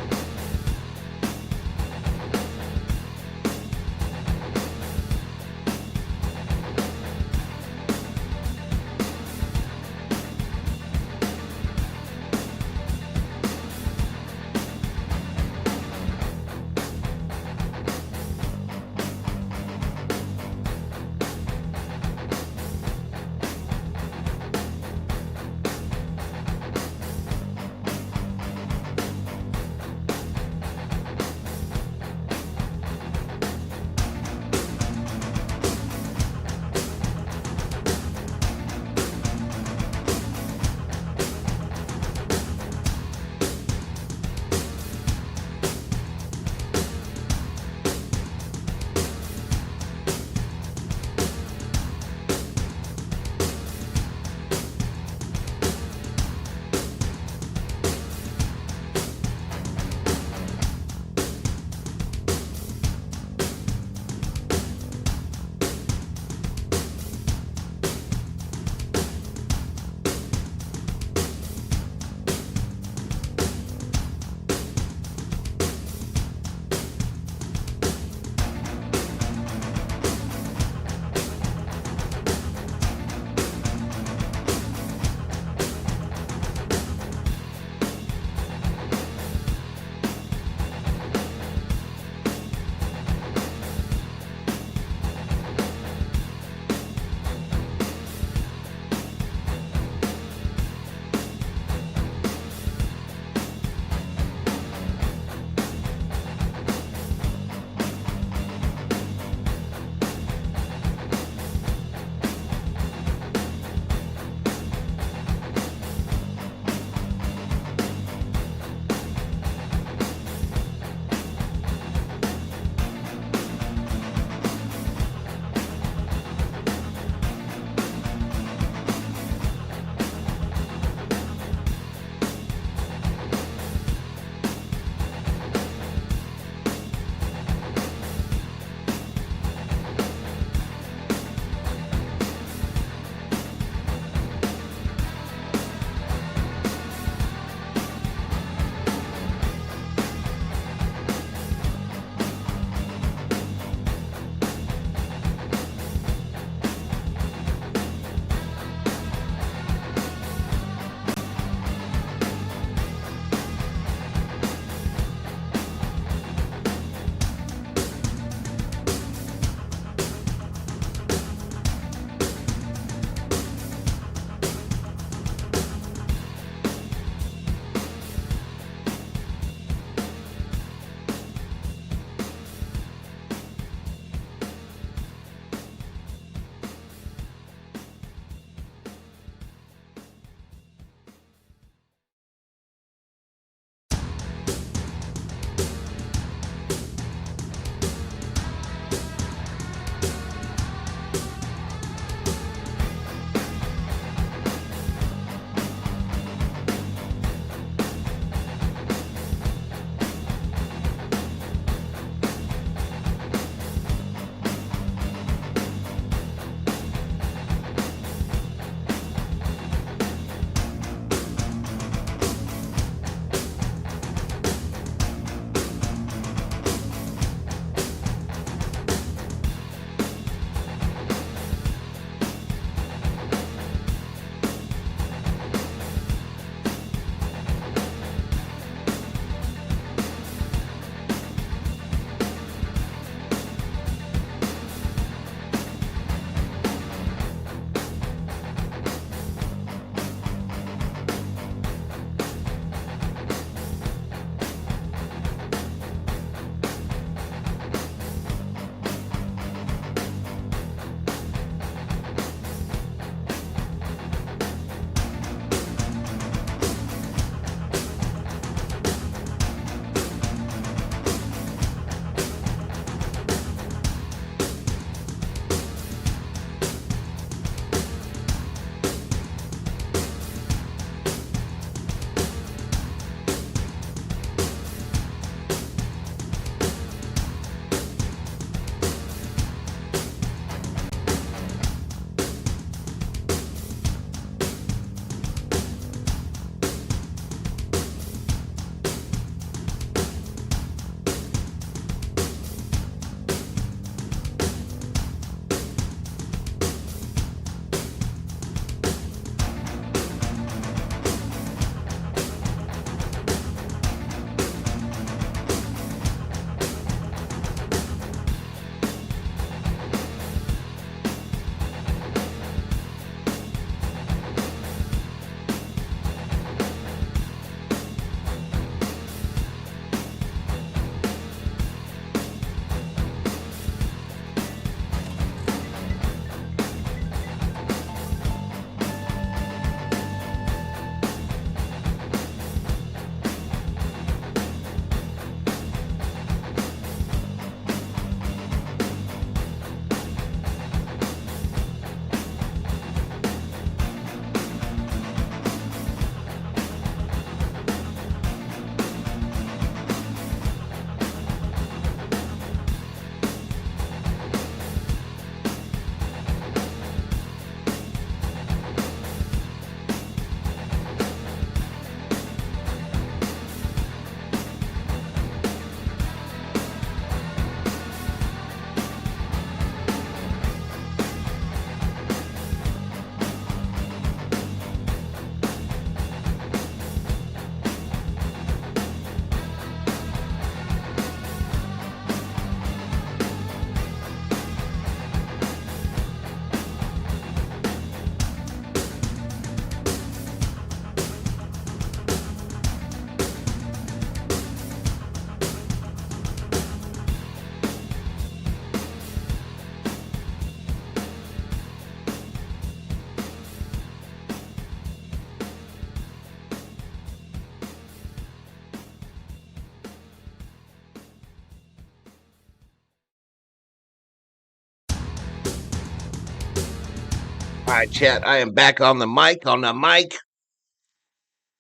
right, chat. I am back on the mic.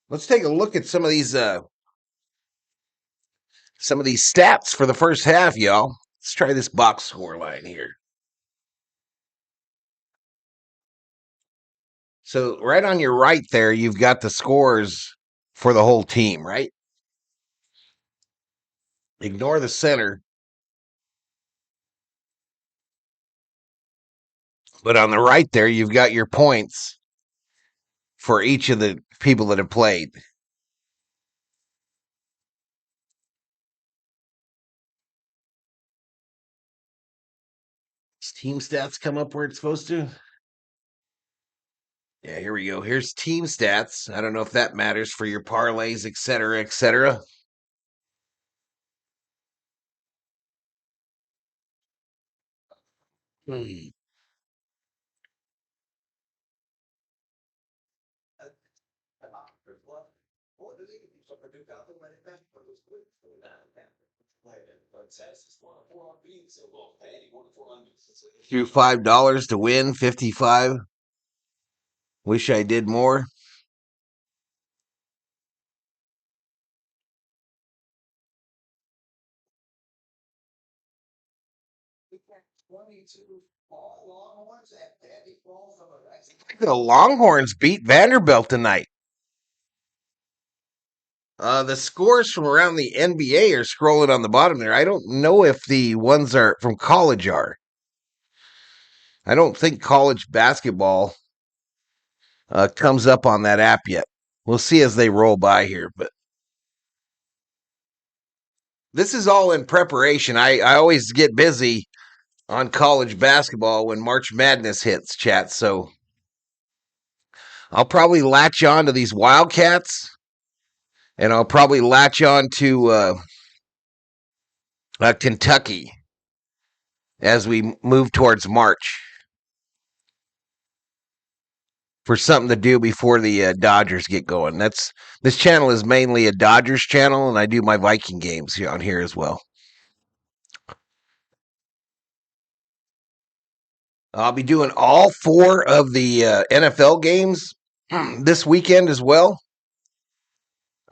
Let's take a look at some of these stats for the first half, y'all. Let's try this box score line here. So right on your right there, you've got the scores for the whole team, right? Ignore the center. But on the right there, you've got your points for each of the people that have played. Does team stats come up where it's supposed to? Yeah, here we go. Here's team stats. I don't know if that matters for your parlays, et cetera, et cetera. Threw $5 to win 55. Wish I did more. The Longhorns beat Vanderbilt tonight. The scores from around the NBA are scrolling on the bottom there. I don't know if the ones are from college are. I don't think college basketball comes up on that app yet. We'll see as they roll by here, but this is all in preparation. I always get busy on college basketball when March Madness hits, chat. So I'll probably latch on to these Wildcats, and I'll probably latch on to Kentucky as we move towards March for something to do before the Dodgers get going. This channel is mainly a Dodgers channel, and I do my Viking games on here as well. I'll be doing all 4 of the NFL games this weekend as well.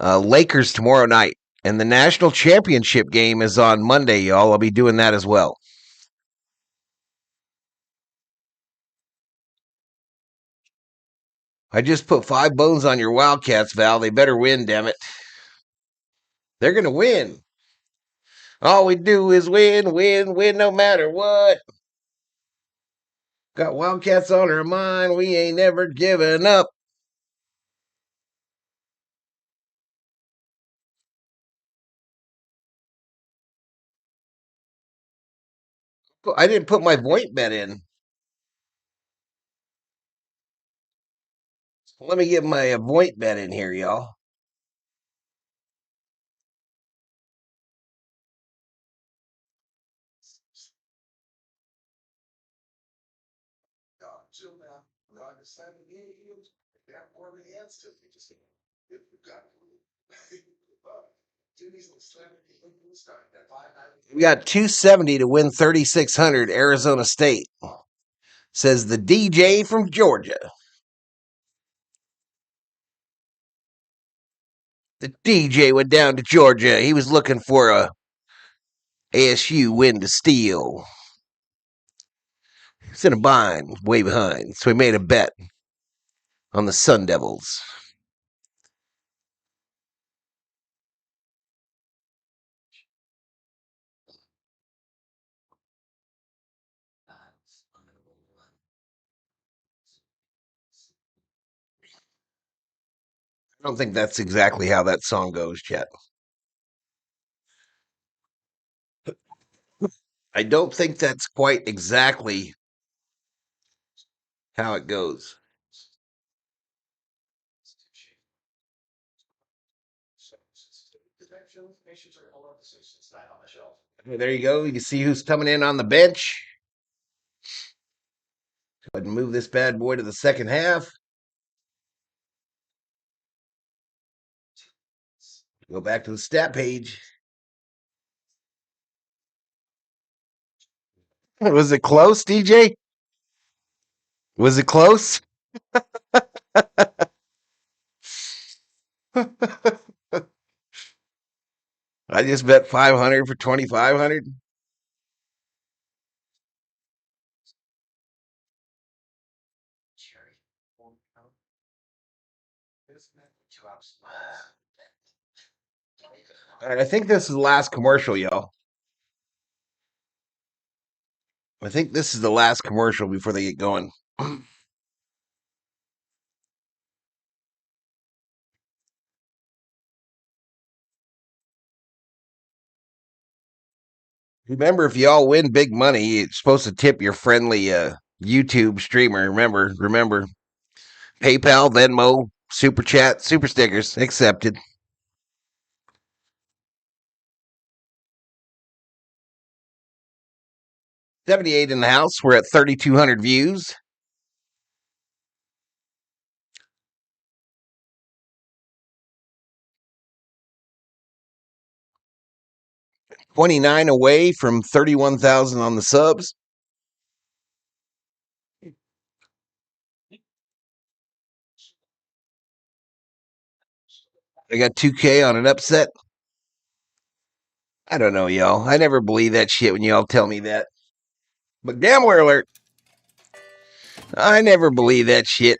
Lakers tomorrow night. And the national championship game is on Monday, y'all. I'll be doing that as well. I just put 5 bones on your Wildcats, Val. They better win, damn it. They're going to win. All we do is win, win, win no matter what. Got Wildcats on our mind. We ain't never giving up. I didn't put my point bet in. Let me get my point bet in here, y'all. We got 270 to win 3,600 Arizona State, says the DJ from Georgia. The DJ went down to Georgia. He was looking for a ASU win to steal. He's in a bind, way behind. So he made a bet on the Sun Devils. I don't think that's exactly how that song goes, Chet. I don't think that's quite exactly how it goes. There you go. You can see who's coming in on the bench. Go ahead and move this bad boy to the second half. Go back to the stat page. Was it close, DJ? Was it close? I just bet 500 for 2,500. All right, I think this is the last commercial, y'all. I think this is the last commercial before they get going. Remember, if y'all win big money, you're supposed to tip your friendly YouTube streamer. Remember, PayPal, Venmo, Super Chat, Super Stickers accepted. $78 in the house. We're at 3,200 views. $29 away from 31,000 on the subs. I got 2K on an upset. I don't know, y'all. I never believe that shit when y'all tell me that. But gambler alert. I never believe that shit.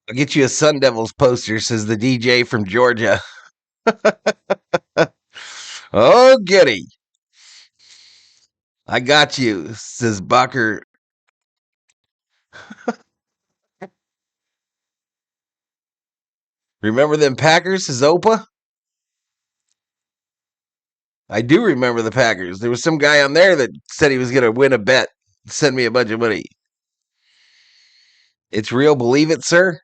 I'll get you a Sun Devils poster, says the DJ from Georgia. Oh, giddy. I got you, says Bucker. Remember them Packers, says Opa? I do remember the Packers. There was some guy on there that said he was going to win a bet. Send me a bunch of money. It's real, believe it, sir?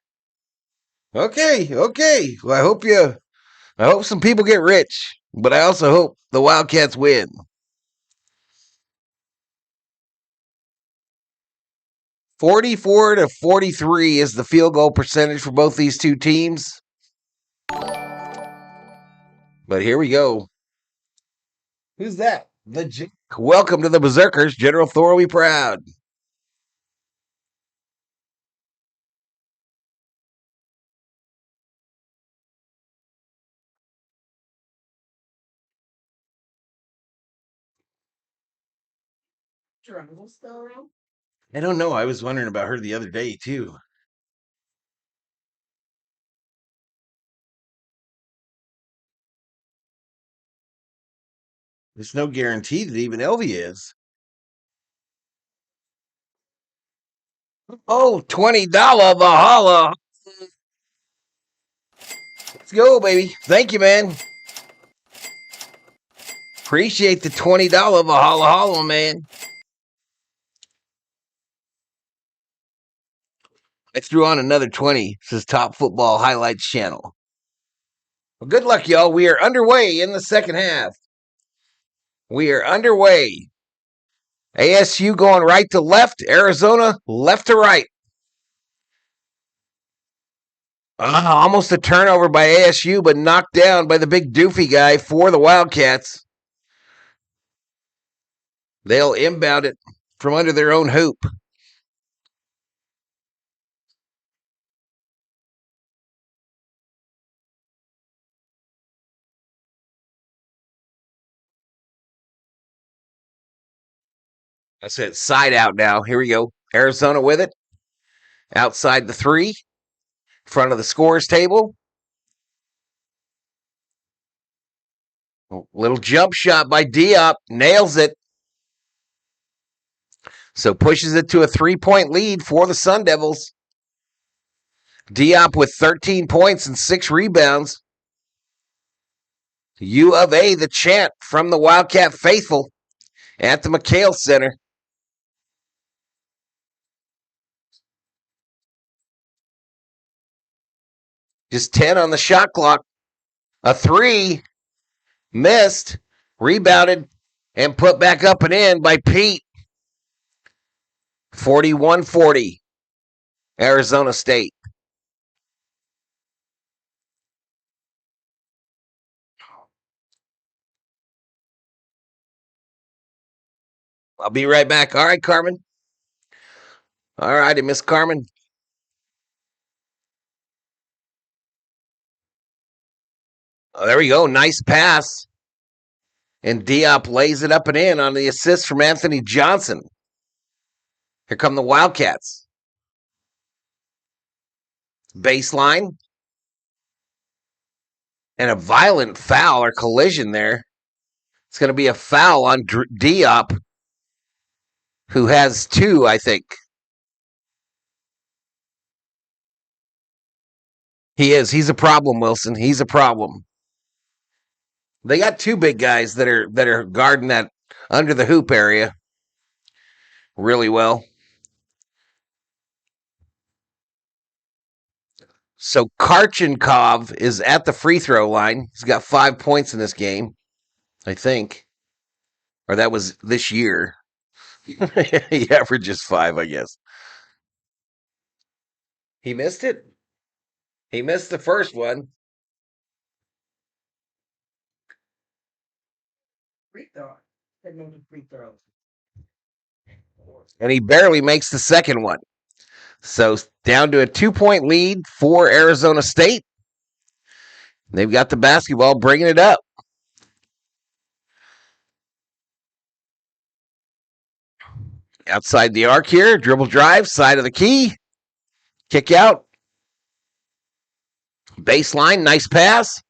Okay. Well, I hope some people get rich, but I also hope the Wildcats win. 44-43 is the field goal percentage for both these two teams. But here we go. Who's that? Welcome to the Berserkers, General Thorlby Proud. Trouble still around? I don't know. I was wondering about her the other day, too. There's no guarantee that even Elvie is. Oh, $20 Valhalla. Let's go, baby. Thank you, man. Appreciate the $20 Valhalla, man. I threw on another 20. This is Top Football Highlights channel. Well, good luck, y'all. We are underway in the second half. We are underway. ASU going right to left. Arizona left to right. Almost a turnover by ASU, but knocked down by the big doofy guy for the Wildcats. They'll inbound it from under their own hoop. I said side out now. Here we go. Arizona with it. Outside the 3. Front of the scores table. Little jump shot by Diop. Nails it. So pushes it to a 3-point lead for the Sun Devils. Diop with 13 points and 6 rebounds. U of A, the chant from the Wildcat faithful at the McHale Center. Just 10 on the shot clock. A 3. Missed. Rebounded. And put back up and in by Pete. 41-40. Arizona State. I'll be right back. All right, Carmen. All righty, Miss Carmen. Oh, there we go. Nice pass. And Diop lays it up and in on the assist from Anthony Johnson. Here come the Wildcats. Baseline. And a violent foul or collision there. It's going to be a foul on Diop, who has 2, I think. He is. He's a problem, Wilson. He's a problem. They got 2 big guys that are guarding that under the hoop area really well. So Karchenkov is at the free throw line. He's got 5 points in this game, I think. Or that was this year. He averages 5, I guess. He missed it. He missed the first one. Free throw. Free throw. And he barely makes the second one. So down to a 2-point lead for Arizona State. They've got the basketball, bringing it up. Outside the arc here, dribble drive, side of the key. Kick out. Baseline, nice pass.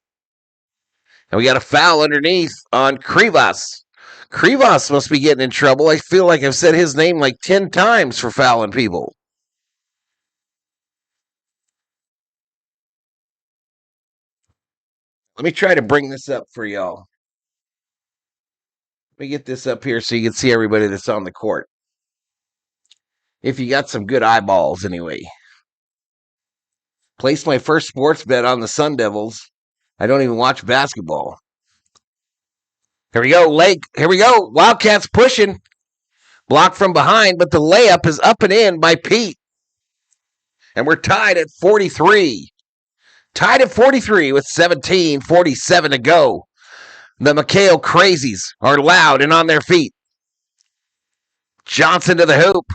And we got a foul underneath on Krivas. Krivas must be getting in trouble. I feel like I've said his name like 10 times for fouling people. Let me try to bring this up for y'all. Let me get this up here so you can see everybody that's on the court. If you got some good eyeballs, anyway. Placed my first sports bet on the Sun Devils. I don't even watch basketball. Here we go, Lake. Here we go. Wildcats pushing. Blocked from behind, but the layup is up and in by Pete. And we're tied at 43. Tied at 43 with 17:47 to go. The McHale Crazies are loud and on their feet. Johnson to the hoop.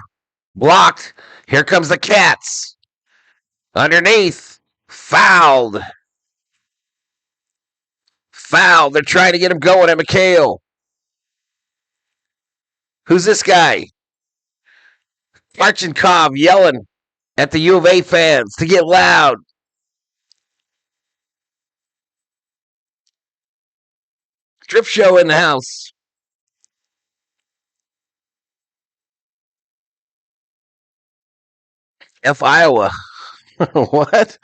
Blocked. Here comes the Cats. Underneath. Fouled. Fouled. They're trying to get him going at McHale. Who's this guy? Karchenkov yelling at the U of A fans to get loud. Strip show in the house. F Iowa. What?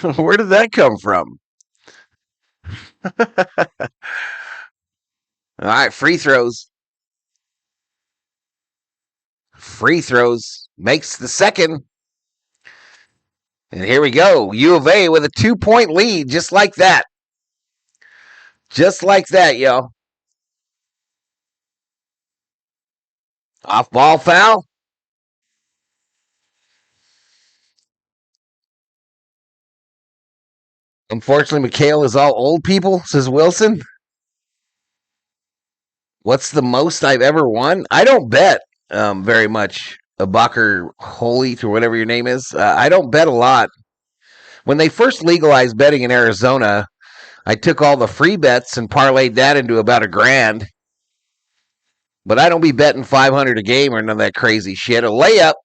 Where did that come from? All right, free throws. Free throws. Makes the second. And here we go. U of A with a 2-point lead, just like that. Just like that, yo. Off-ball foul. Unfortunately, McHale is all old people, says Wilson. What's the most I've ever won? I don't bet very much. A Bacher Holit or whatever your name is. I don't bet a lot. When they first legalized betting in Arizona, I took all the free bets and parlayed that into about $1,000. But I don't be betting 500 a game or none of that crazy shit. A layup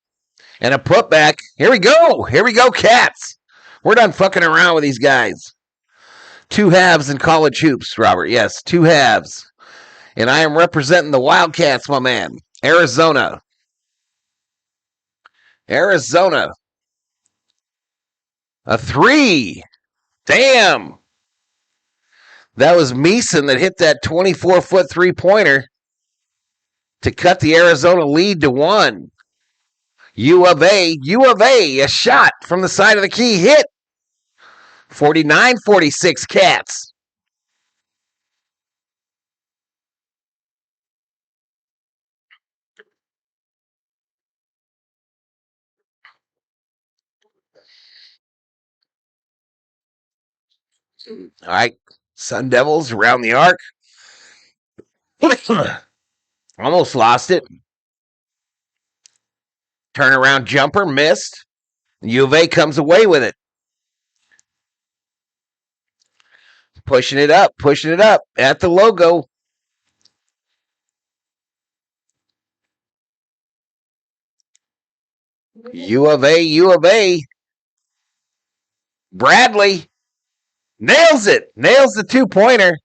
and a putback. Here we go. Here we go, Cats. We're done fucking around with these guys. 2 halves in college hoops, Robert. Yes, 2 halves. And I am representing the Wildcats, my man. Arizona. Arizona. A 3. Damn. That was Meeson that hit that 24-foot three-pointer to cut the Arizona lead to 1. U of A, a shot from the side of the key hit. 49-46 Cats. All right, Sun Devils around the arc. Almost lost it. Turnaround jumper missed. U of A comes away with it. Pushing it up at the logo. U of A. Bradley nails it. Nails the two-pointer.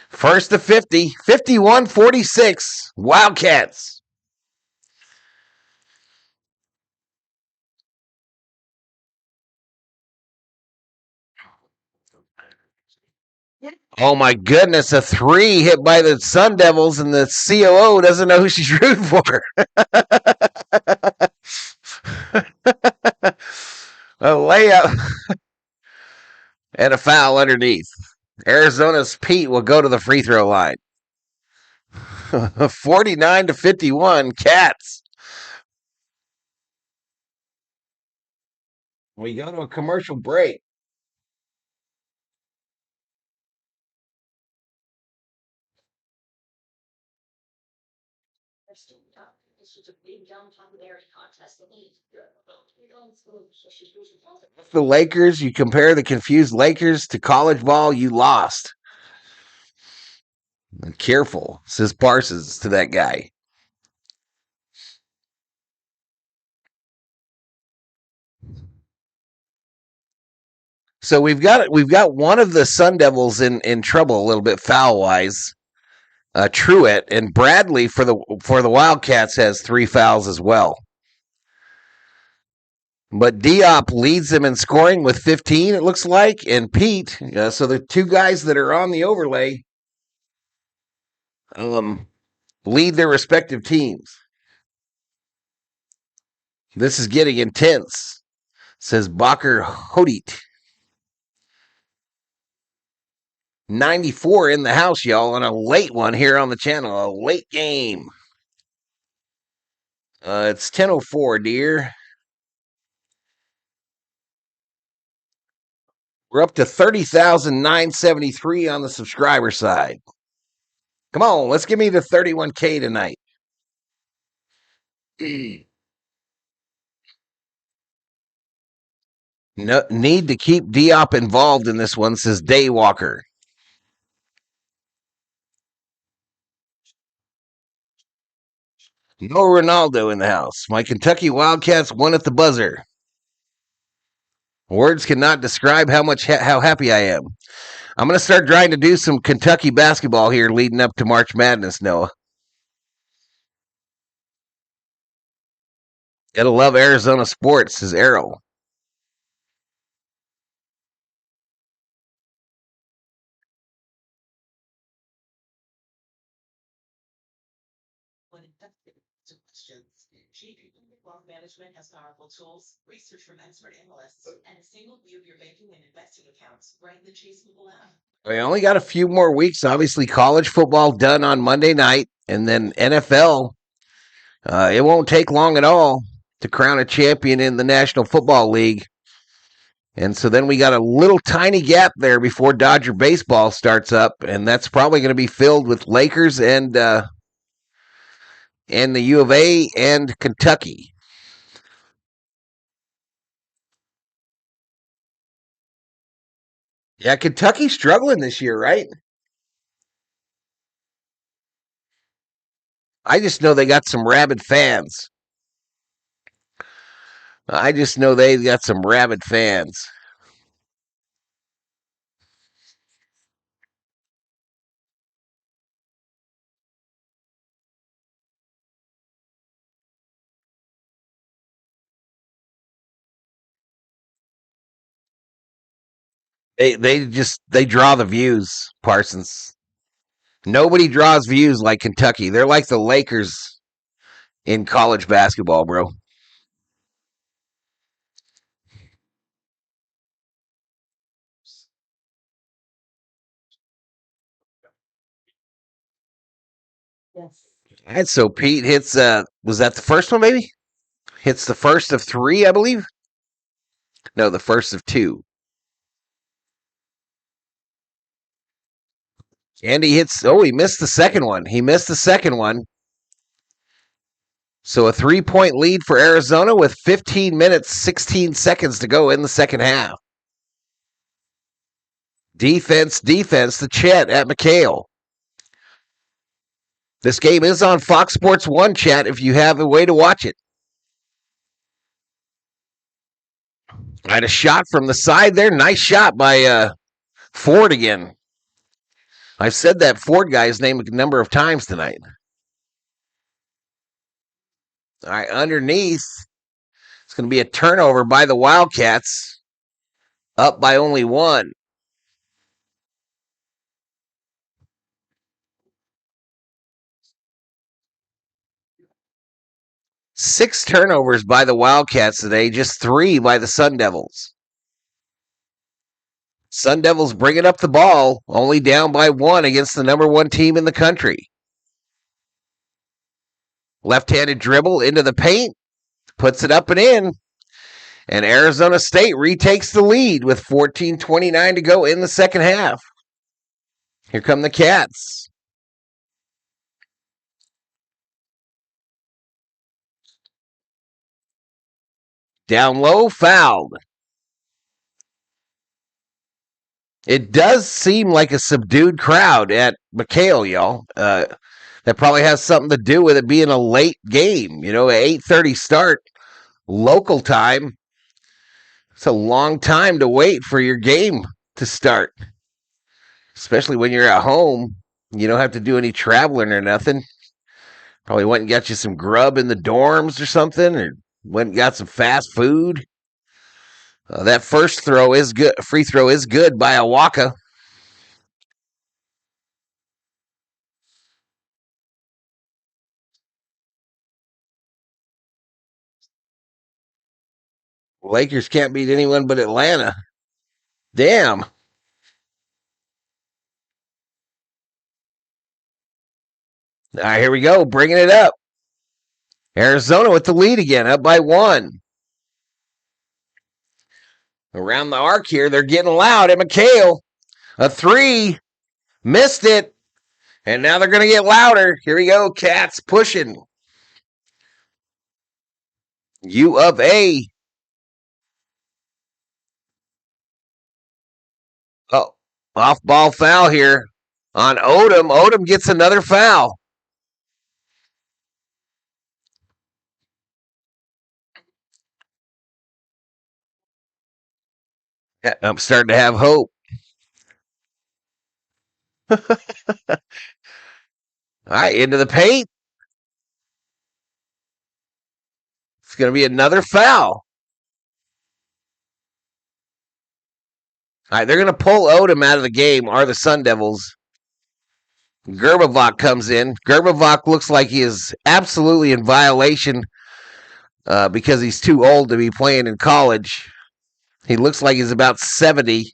First to 50. 51-46. Wildcats. Oh my goodness, a three hit by the Sun Devils, and the COO doesn't know who she's rooting for. A layup and a foul underneath. Arizona's Pete will go to the free throw line. 49-51, Cats. We go to a commercial break. This was a big downtown area contest. The Lakers, you compare the confused Lakers to college ball, you lost. Careful, says Parsons to that guy. So we've got one of the Sun Devils in trouble a little bit foul wise. Truitt, and Bradley for the Wildcats has 3 fouls as well. But Diop leads them in scoring with 15, it looks like, and Pete. So the two guys that are on the overlay lead their respective teams. This is getting intense, says Bacher Hodit. 94 in the house, y'all, and a late one here on the channel. A late game. It's 10:04, dear. We're up to 30,973 on the subscriber side. Come on, let's give me the 31K tonight. No, need to keep Diop involved in this one, says Daywalker. No Ronaldo in the house. My Kentucky Wildcats won at the buzzer. Words cannot describe how happy I am. I'm going to start trying to do some Kentucky basketball here leading up to March Madness, Noah. Gotta love Arizona sports, says Errol. Wealth management has powerful tools, research from expert analysts, and a single view of your banking and investing accounts right in the Chase mobile app. We only got a few more weeks. Obviously, college football done on Monday night, and then NFL. It won't take long at all to crown a champion in the National Football League. And so then we got a little tiny gap there before Dodger baseball starts up, and that's probably going to be filled with Lakers and the U of A and Kentucky. Yeah, Kentucky's struggling this year, right? I just know they got some rabid fans. I just know they got some rabid fans. They draw the views, Parsons. Nobody draws views like Kentucky. They're like the Lakers in college basketball, bro. Yes. All right, so Pete hits, was that the first one, maybe? Hits the first of 3, I believe. No, the first of 2. And he hits, he missed the second one. He missed the second one. So a 3-point lead for Arizona with 15 minutes, 16 seconds to go in the second half. Defense, the Chet at McHale. This game is on Fox Sports 1, chat, if you have a way to watch it. I had a shot from the side there. Nice shot by Ford again. I've said that Ford guy's name a number of times tonight. All right, underneath, it's going to be a turnover by the Wildcats, up by only 1. Six turnovers by the Wildcats today, just 3 by the Sun Devils. Sun Devils bringing up the ball, only down by 1 against the number 1 team in the country. Left-handed dribble into the paint, puts it up and in, and Arizona State retakes the lead with 14:29 to go in the second half. Here come the Cats. Down low, fouled. It does seem like a subdued crowd at McHale, y'all. That probably has something to do with it being a late game. An 8:30 start local time. It's a long time to wait for your game to start, especially when you're at home. You don't have to do any traveling or nothing. Probably went and got you some grub in the dorms or something, or went and got some fast food. That first throw is good. Free throw is good by Awaka. Lakers can't beat anyone but Atlanta. Damn. All right, here we go. Bringing it up. Arizona with the lead again, up by 1. Around the arc here, they're getting loud at McHale. A 3. Missed it. And now they're going to get louder. Here we go. Cats pushing. U of A. Oh, off ball foul here on Odom. Odom gets another foul. I'm starting to have hope. All right, into the paint. It's going to be another foul. All right, they're going to pull Odom out of the game, are the Sun Devils. Gerbavok comes in. Gerbavok looks like he is absolutely in violation because he's too old to be playing in college. He looks like he's about 70.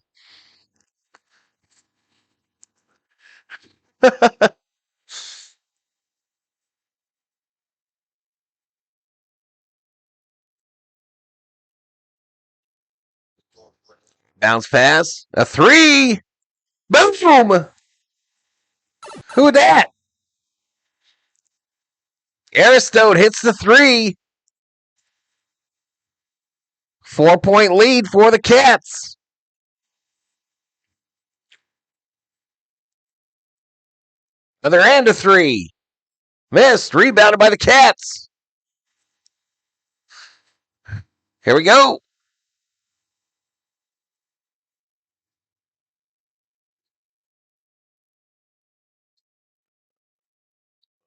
Bounce pass. A 3. Boom. Who that? Aristode hits the 3. 4-point lead for the Cats. Other end a 3. Missed. Rebounded by the Cats. Here we go.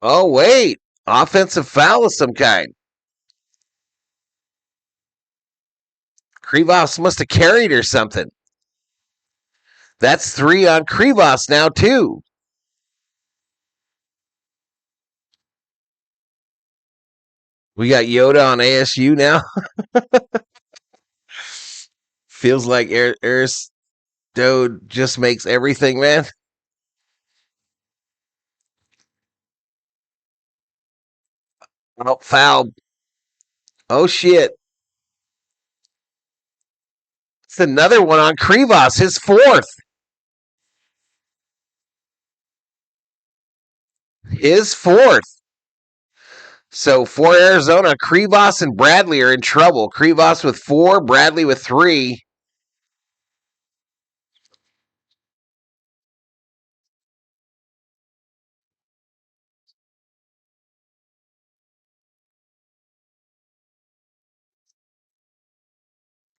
Oh, wait. Offensive foul of some kind. Krivos must have carried or something. That's 3 on Krivos now, too. We got Yoda on ASU now. Feels like Aristode just makes everything, man. Oh, foul. Oh, shit. It's another one on Krivas, his fourth. His fourth. So for Arizona, Krivas and Bradley are in trouble. Krivas with 4, Bradley with 3.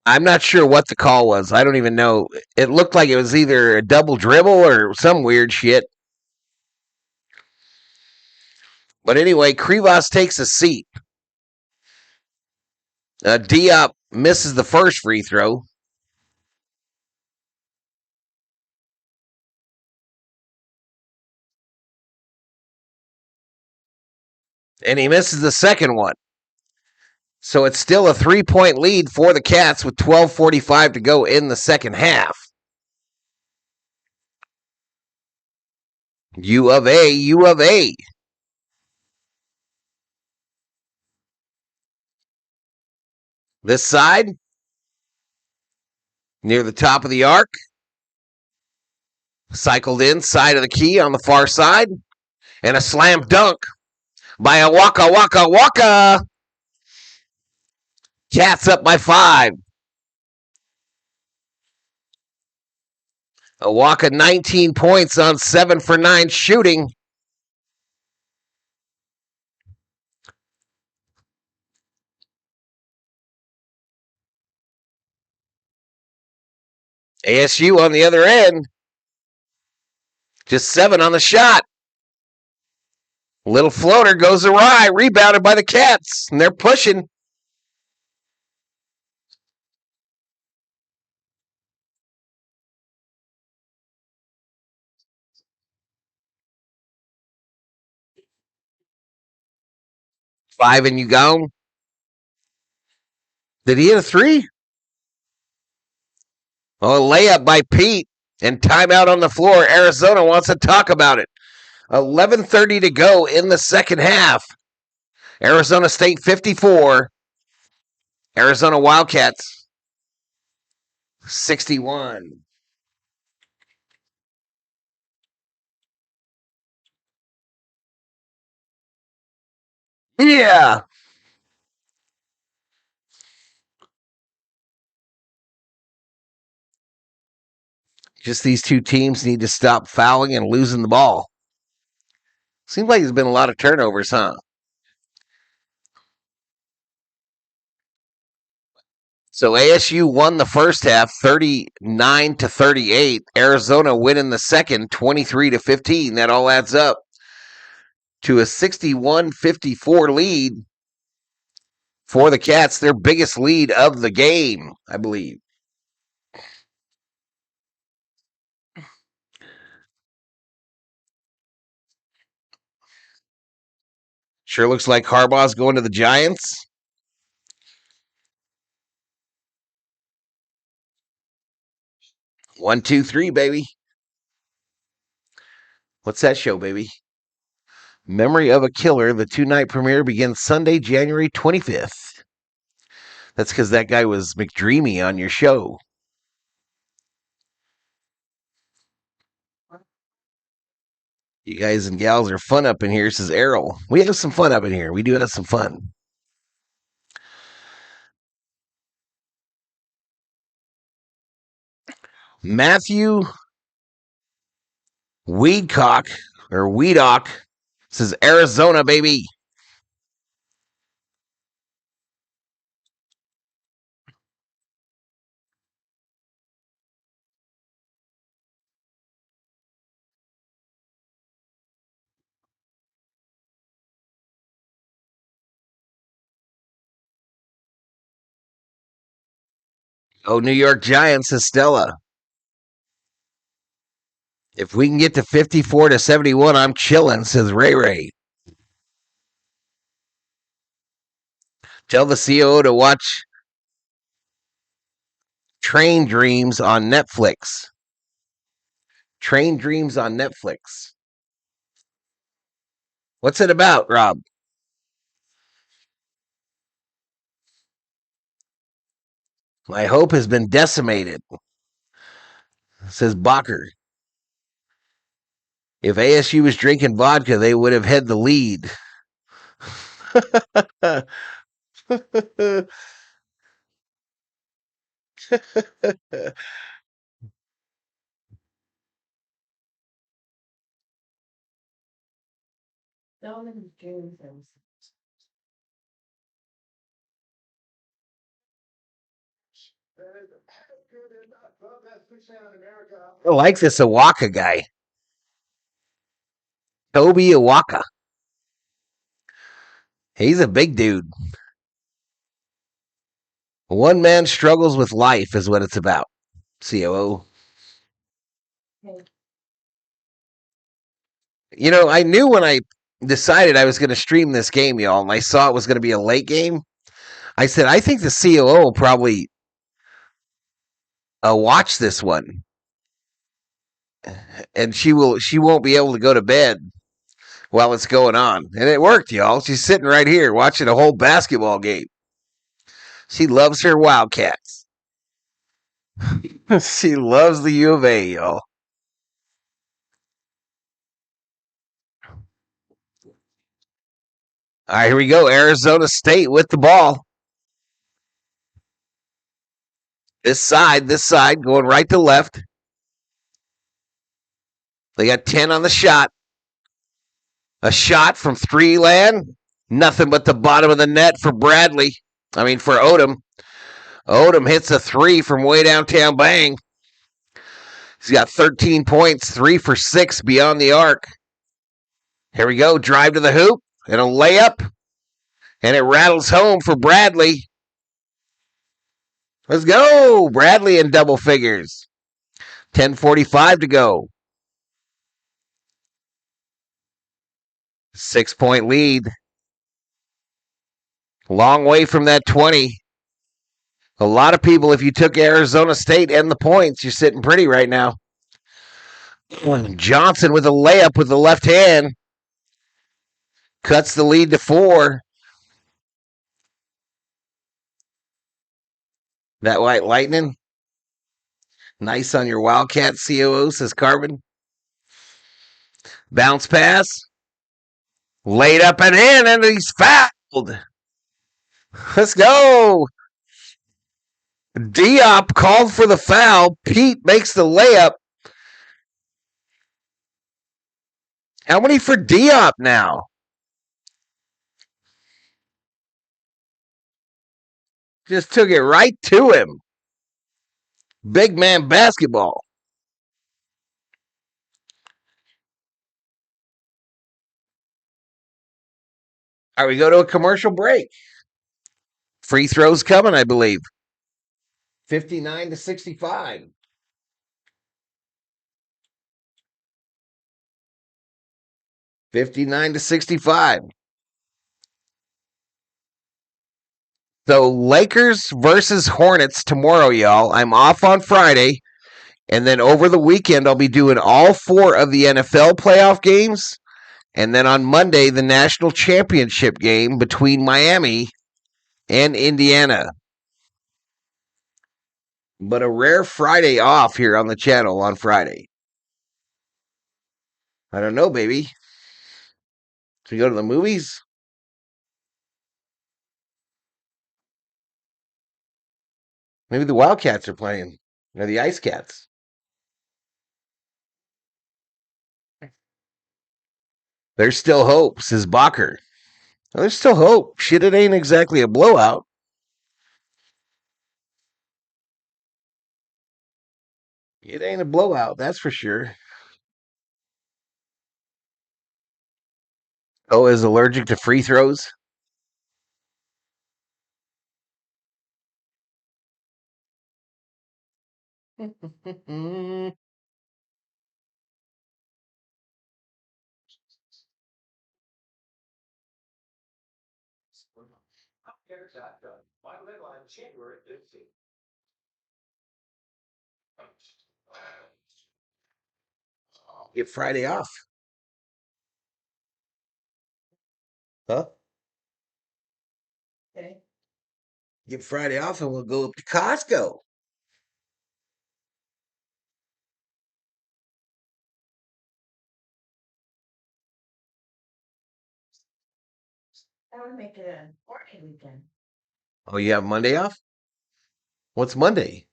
I'm not sure what the call was. I don't even know. It looked like it was either a double dribble or some weird shit. But anyway, Krivas takes a seat. Diop misses the first free throw. And he misses the second one. So it's still a 3-point lead for the Cats with 12:45 to go in the second half. U of A, U of A. This side, near the top of the arc. Cycled in, side of the key on the far side. And a slam dunk by a Waka. Cats up by 5. Awaka 19 points on 7 for 9 shooting. ASU on the other end. Just 7 on the shot. Little floater goes awry, rebounded by the Cats, and they're pushing. Five and you gone. Did he hit a 3? Oh, a layup by Pete. And timeout on the floor. Arizona wants to talk about it. 11:30 to go in the second half. Arizona State 54. Arizona Wildcats 61. Yeah. Just these two teams need to stop fouling and losing the ball. Seems like there's been a lot of turnovers, huh? So ASU won the first half 39-38. Arizona winning the second 23-15. That all adds up to a 61-54 lead for the Cats, their biggest lead of the game, I believe. Sure looks like Harbaugh's going to the Giants. One, two, three, baby. What's that show, baby? Memory of a Killer. The 2-night premiere begins Sunday, January 25th. That's because that guy was McDreamy on your show. You guys and gals are fun up in here, says Errol. We have some fun up in here. We do have some fun. Matthew Weedcock says Arizona, baby. Oh, New York Giants, says Stella. If we can get to 54-71, I'm chilling, says Ray Ray. Tell the COO to watch Train Dreams on Netflix. Train Dreams on Netflix. What's it about, Rob? My hope has been decimated, says Bacher. If ASU was drinking vodka, they would have had the lead. I like this Awaka guy. Toby Awaka. He's a big dude. One man struggles with life is what it's about. COO. You know, I knew when I decided I was going to stream this game, y'all, and I saw it was going to be a late game. I said, I think the COO will probably watch this one, and she won't be able to go to bed while it's going on. And it worked, y'all. She's sitting right here watching a whole basketball game. She loves her Wildcats. She loves the U of A, y'all. All right, here we go. Arizona State with the ball. This side, going right to left. They got 10 on the shot. A shot from three land. Nothing but the bottom of the net for Bradley. I mean, for Odom. Odom hits a three from way downtown. Bang. He's got 13 points, 3 for 6 beyond the arc. Here we go. Drive to the hoop and a layup. And it rattles home for Bradley. Let's go. Bradley in double figures. 10:45 to go. 6-point lead. Long way from that 20. A lot of people, if you took Arizona State and the points, you're sitting pretty right now. Johnson with a layup with the left hand. Cuts the lead to 4. That White Lightning. Nice on your Wildcat, COO, says Carbon. Bounce pass. Laid up and in, and he's fouled. Let's go. Diop called for the foul. Pete makes the layup. How many for Diop now? Just took it right to him. Big man basketball. All right, we go to a commercial break. Free throws coming, I believe. 59-65. So Lakers versus Hornets tomorrow, y'all. I'm off on Friday. And then over the weekend, I'll be doing all 4 of the NFL playoff games. And then on Monday, the national championship game between Miami and Indiana. But a rare Friday off here on the channel on Friday. I don't know, baby. Should we go to the movies? Maybe the Wildcats are playing. Or the Ice Cats. There's still hope, says Bacher. Well, there's still hope. Shit, it ain't exactly a blowout. It ain't a blowout, that's for sure. Oh, is allergic to free throws? My deadline January 15th. Get Friday off. Huh? Okay. Get Friday off and we'll go up to Costco. That would make it a working weekend. Oh, you have Monday off? What's Monday?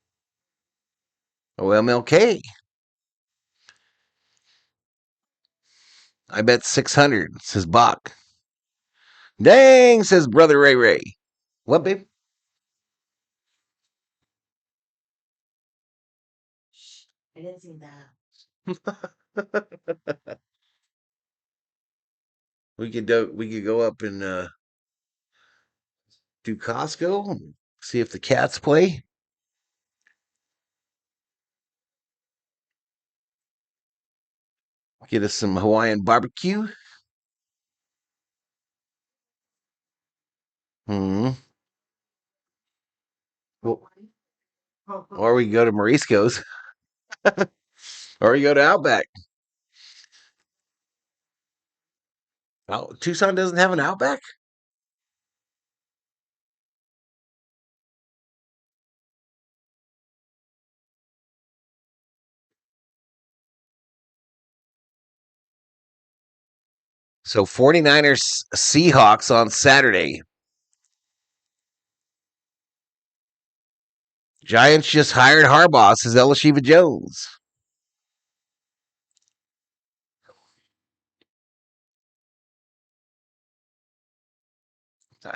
Oh, MLK. I bet 600, says Bach. Dang, says Brother Ray Ray. What, babe? I didn't see that. We could go up and do Costco, see if the Cats play. Get us some Hawaiian barbecue. Hmm. Or we can go to Morisco's. Or we go to Outback. Oh, Tucson doesn't have an Outback? So 49ers Seahawks on Saturday. Giants just hired Harbaugh, says Elishiva Jones.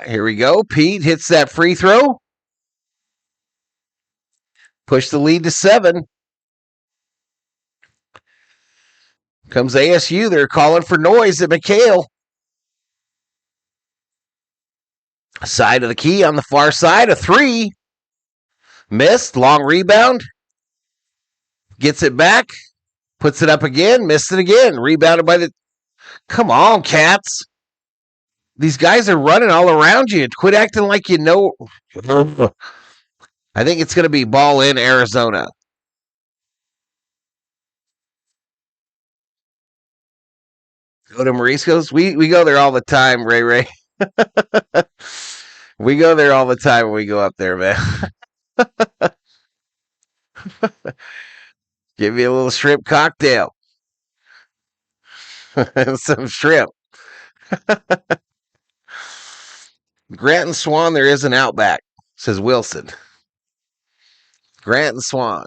Here we go. Pete hits that free throw. Push the lead to 7. Comes ASU. They're calling for noise at McHale. Side of the key on the far side. A 3. Missed. Long rebound. Gets it back. Puts it up again. Missed it again. Rebounded by the... Come on, Cats. These guys are running all around you. Quit acting like you know. I think it's going to be ball in Arizona. Go to Morisco's. We go there all the time, Ray Ray. We go there all the time when we go up there, man. Give me a little shrimp cocktail. Some shrimp. Grant and Swan, there is an Outback, says Wilson. Grant and Swan.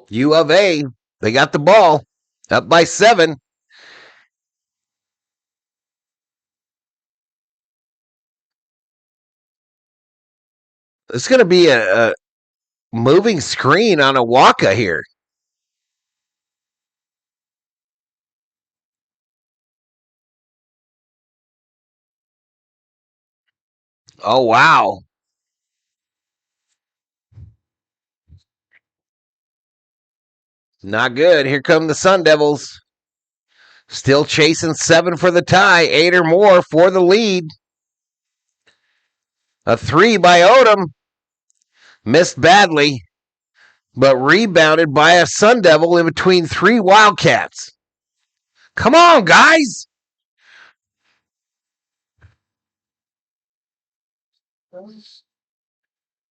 U of A, they got the ball. Up by 7. It's going to be a moving screen on a Waka here. Oh, wow. Not good. Here come the Sun Devils. Still chasing 7 for the tie. 8 or more for the lead. A 3 by Odom. Missed badly, but rebounded by a Sun Devil in between 3 Wildcats. Come on, guys.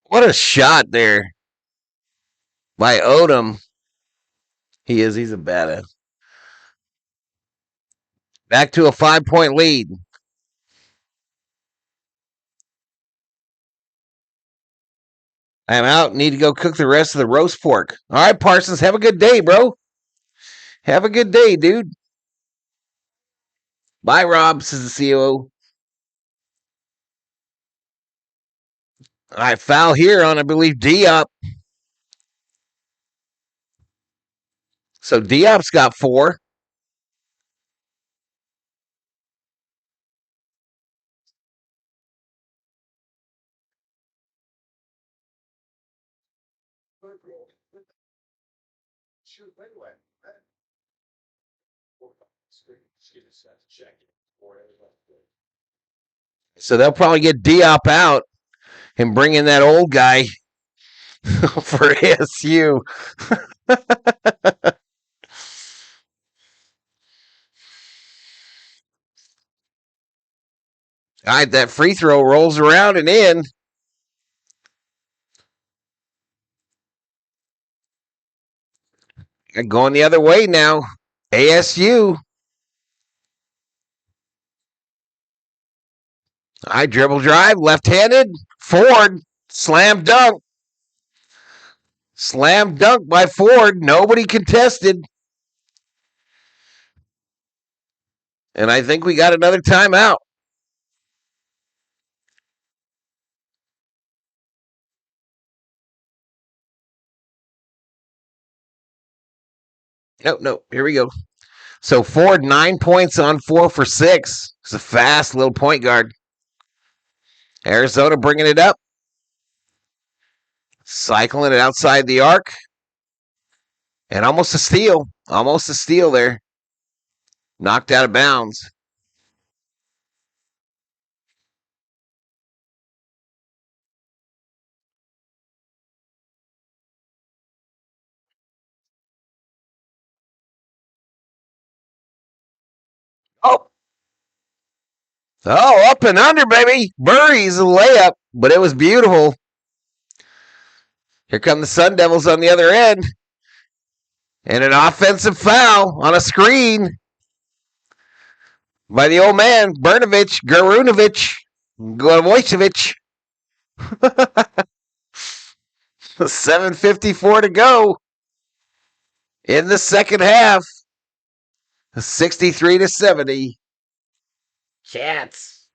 What a shot there by Odom. He's a badass. Back to a 5-point lead. I'm out. Need to go cook the rest of the roast pork. All right, Parsons, have a good day, bro. Have a good day, dude. Bye, Rob, says the COO. All right, foul here on, I believe, Diop. So Diop's got 4. Shoot, wait, wait. So they'll probably get Diop out and bring in that old guy for ASU. All right, that free throw rolls around and in. Going the other way now. ASU. I dribble drive, left-handed. Ford, slam dunk. Slam dunk by Ford. Nobody contested. And I think we got another timeout. No. Here we go. So Ford, 9 points on 4 for 6. It's a fast little point guard. Arizona bringing it up. Cycling it outside the arc. And almost a steal. Almost a steal there. Knocked out of bounds. Oh, up and under, baby. Buries a layup, but it was beautiful. Here come the Sun Devils on the other end. And an offensive foul on a screen by the old man, Garunovic. 7:54 to go in the second half. 63-70. Cats.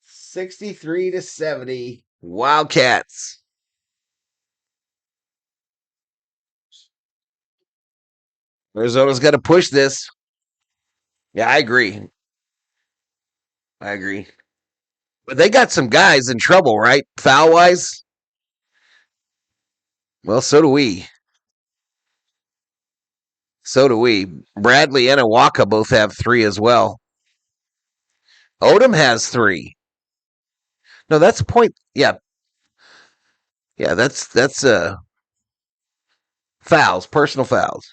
63-70. Wildcats. Arizona's got to push this. Yeah, I agree. But they got some guys in trouble, right? Foul wise. Well, so do we. Bradley and Awaka both have 3 as well. Odom has 3. No, that's a point. Yeah. Yeah, that's fouls, personal fouls.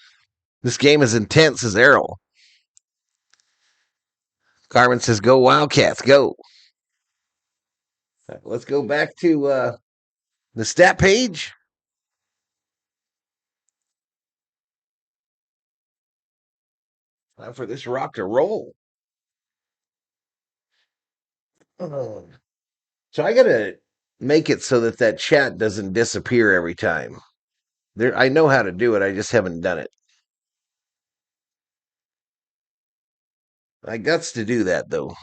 This game is intense as Errol. Carmen says, go Wildcats, go. Right, let's go back to the stat page. Time for this rock to roll. So I got to make it so that chat doesn't disappear every time. I know how to do it. I just haven't done it. I guts to do that, though.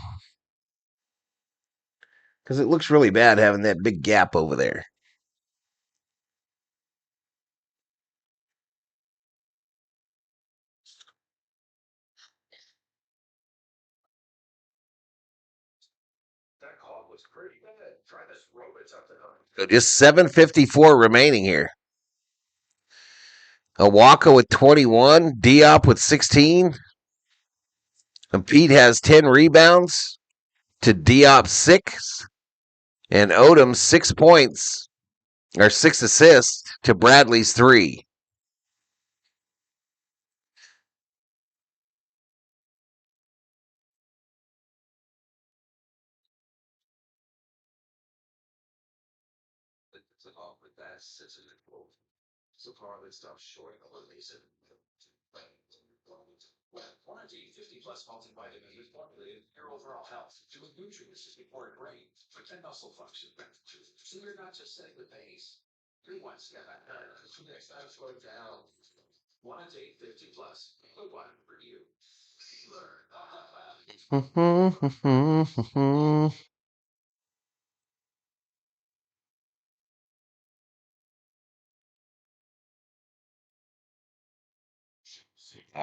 Because it looks really bad having that big gap over there. That call was pretty bad. Try this robots up to him. So just 7:54 remaining here. Awaka with 21, Diop with 16. And Pete has 10 rebounds to Diop 6. And Odom 6 points, or 6 assists to Bradley's 3. So far, this stuff's showing a little reason. 50+ multivitamin is formulated for your overall health to with nutrients to support brain and muscle function. So you're not just setting the pace. You're one step ahead. Next time, slow down. 1 a day, 50+. The one for you. Learn.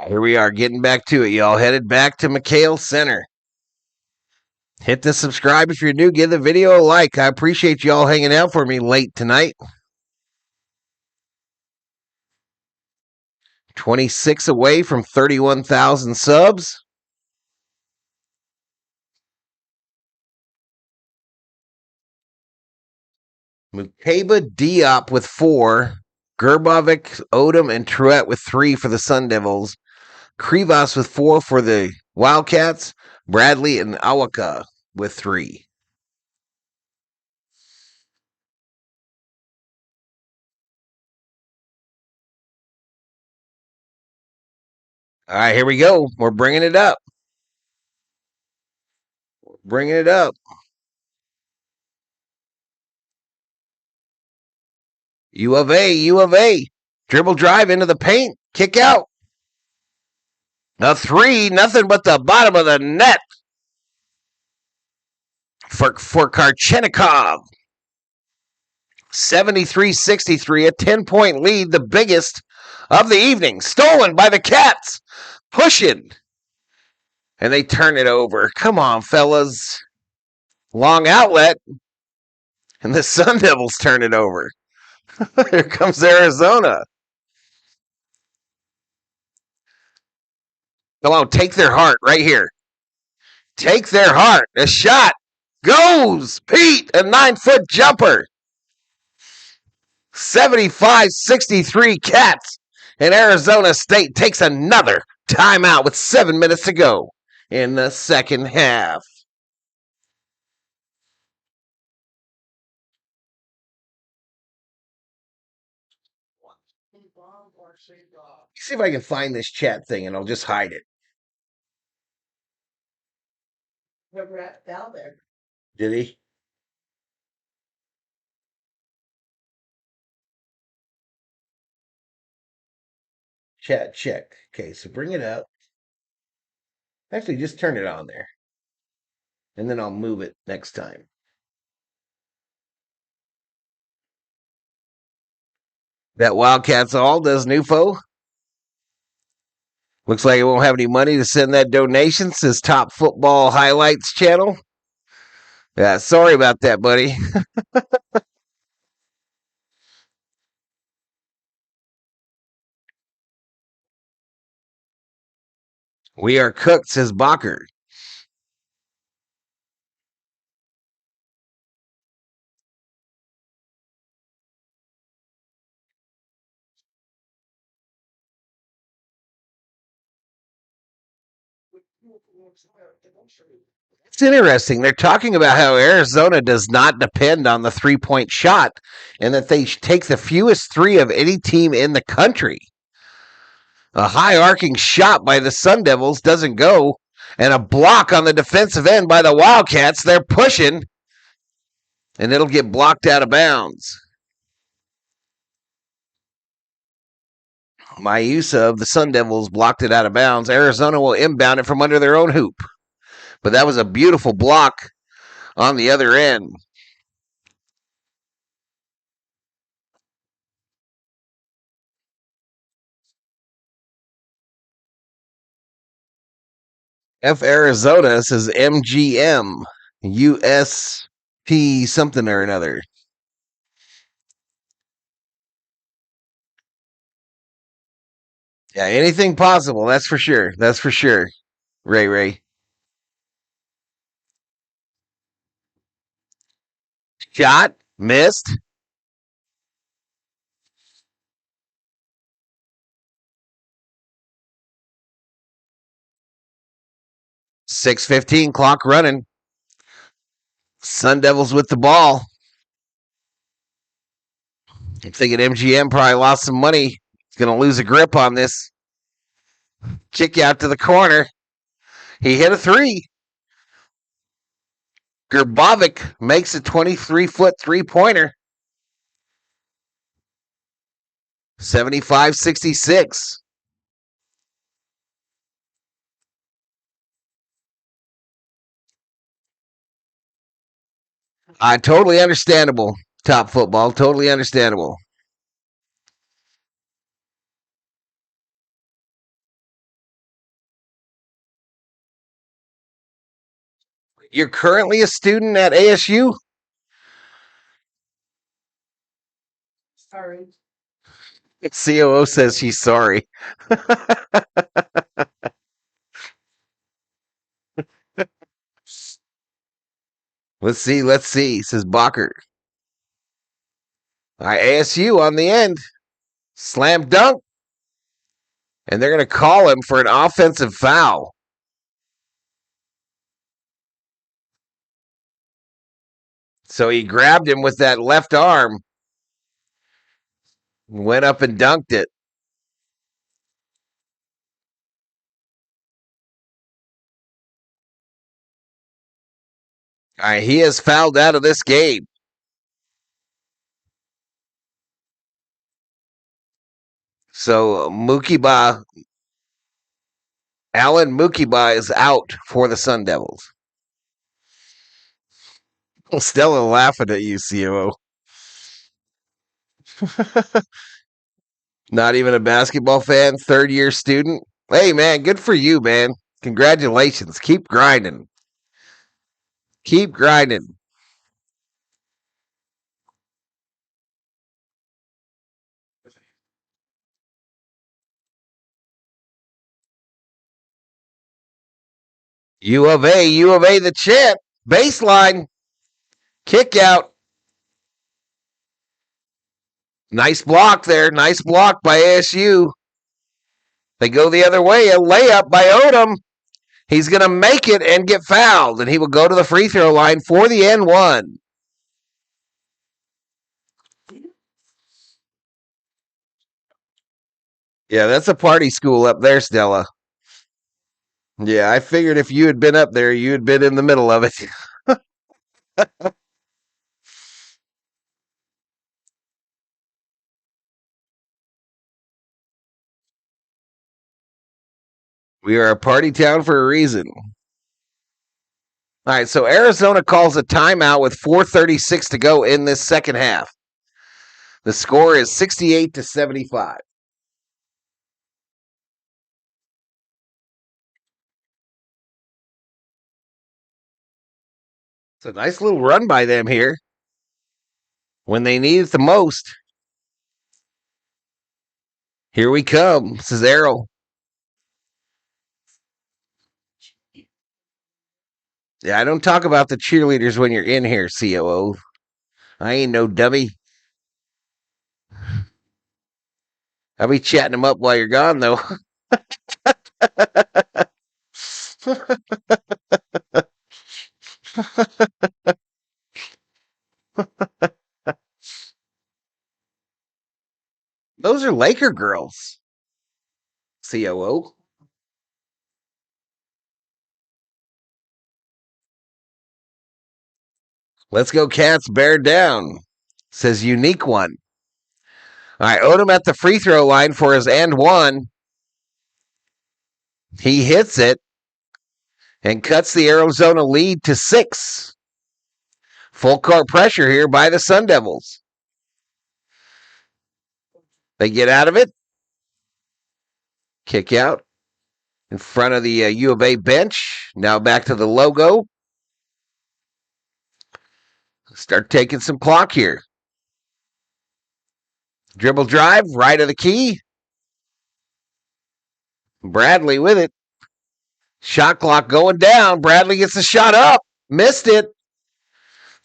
Here we are getting back to it, y'all. Headed back to McHale Center. Hit the subscribe if you're new. Give the video a like. I appreciate y'all hanging out for me late tonight. 26 away from 31,000 subs. Mukeba Diop with 4. Gerbovic, Odom, and Truett with 3 for the Sun Devils. Krivas with 4 for the Wildcats, Bradley and Awaka with 3. All right, here we go. We're bringing it up. Bringing it up. U of A. Dribble drive into the paint. Kick out. A 3, nothing but the bottom of the net for Karchenikov. 73-63, a 10-point lead, the biggest of the evening. Stolen by the Cats. Pushing. And they turn it over. Come on, fellas. Long outlet. And the Sun Devils turn it over. Here comes Arizona. Come on, take their heart right here. Take their heart. A shot. Goes. Pete, a 9-foot jumper. 75-63 Cats. And Arizona State takes another timeout with 7 minutes to go in the second half. See if I can find this chat thing and I'll just hide it. Never at Val there. Did he? Chat check. Okay, so bring it up. Actually, just turn it on there. And then I'll move it next time. That Wildcats all does Nufo. Looks like it won't have any money to send that donation, says Top Football Highlights channel. Yeah, sorry about that, buddy. We are cooked, says Bacher. It's interesting. They're talking about how Arizona does not depend on the 3-point shot and that they take the fewest 3 of any team in the country. A high arcing shot by the Sun Devils doesn't go, and a block on the defensive end by the Wildcats. They're pushing, and it'll get blocked out of bounds. Mayusa of the Sun Devils blocked it out of bounds. Arizona will inbound it from under their own hoop. But that was a beautiful block on the other end. F Arizona says MGM, USP something or another. Yeah, anything possible, that's for sure. That's for sure. Ray. Shot, missed. .6:15 clock running. Sun Devils with the ball. I'm thinking MGM probably lost some money. He's going to lose a grip on this. Kick out to the corner. He hit a 3. Gerbovic makes a 23-foot three-pointer. 75-66. Totally understandable. Top football, totally understandable. You're currently a student at ASU? Sorry. COO says she's sorry. Let's see, says Bacher. All right, ASU on the end. Slam dunk. And they're going to call him for an offensive foul. So he grabbed him with that left arm, went up and dunked it. All right, he has fouled out of this game. So Alan Mukiba is out for the Sun Devils. Stella laughing at you, COO. Not even a basketball fan, third-year student. Hey, man, good for you, man. Congratulations. Keep grinding. Keep grinding. U of A the champ. Baseline. Kick out. Nice block there. Nice block by ASU. They go the other way. A layup by Odom. He's going to make it and get fouled, and he will go to the free throw line for the N1. Yeah, that's a party school up there, Stella. Yeah, I figured if you had been up there, you had been in the middle of it. We are a party town for a reason. All right, so Arizona calls a timeout with 4:36 to go in this second half. The score is 68-75. It's a nice little run by them here when they need it the most. Here we come. This is Errol. Yeah, I don't talk about the cheerleaders when you're in here, COO. I ain't no dummy. I'll be chatting them up while you're gone, though. Those are Laker girls, COO. Let's go, Cats. Bear down, says Unique One. All right, Odom at the free throw line for his and one. He hits it and cuts the Arizona lead to 6. Full court pressure here by the Sun Devils. They get out of it. Kick out in front of the U of A bench. Now back to the logo. Start taking some clock here. Dribble drive, right of the key. Bradley with it. Shot clock going down. Bradley gets the shot up. Missed it.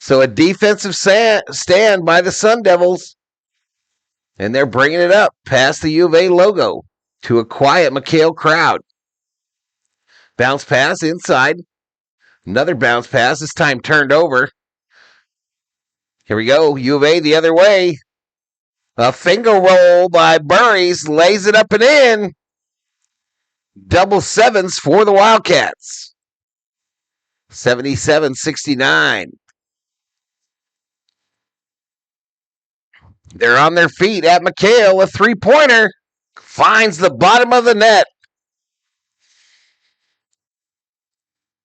So a defensive stand by the Sun Devils. And they're bringing it up past the U of A logo to a quiet McHale crowd. Bounce pass inside. Another bounce pass. This time turned over. Here we go. U of A the other way. A finger roll by Burries. Lays it up and in. Double sevens for the Wildcats. 77-69. They're on their feet at McHale. A three-pointer. Finds the bottom of the net.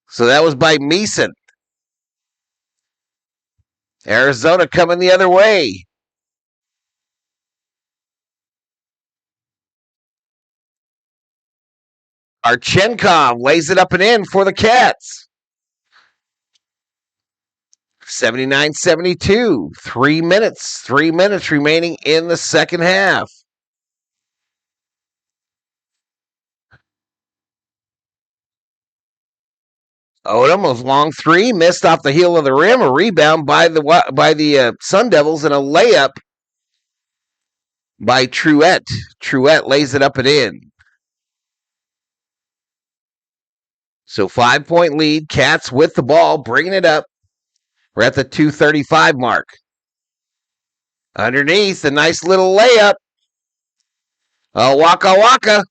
So that was by Meeson. Arizona coming the other way. Archenkov lays it up and in for the Cats. 79-72. 3 minutes. 3 minutes remaining in the second half. Odom was long three, missed off the heel of the rim. A rebound by the Sun Devils and a layup by Truett. Truett lays it up and in. So 5-point lead. Cats with the ball, bringing it up. We're at the 2:35 mark. Underneath, a nice little layup. Waka Waka.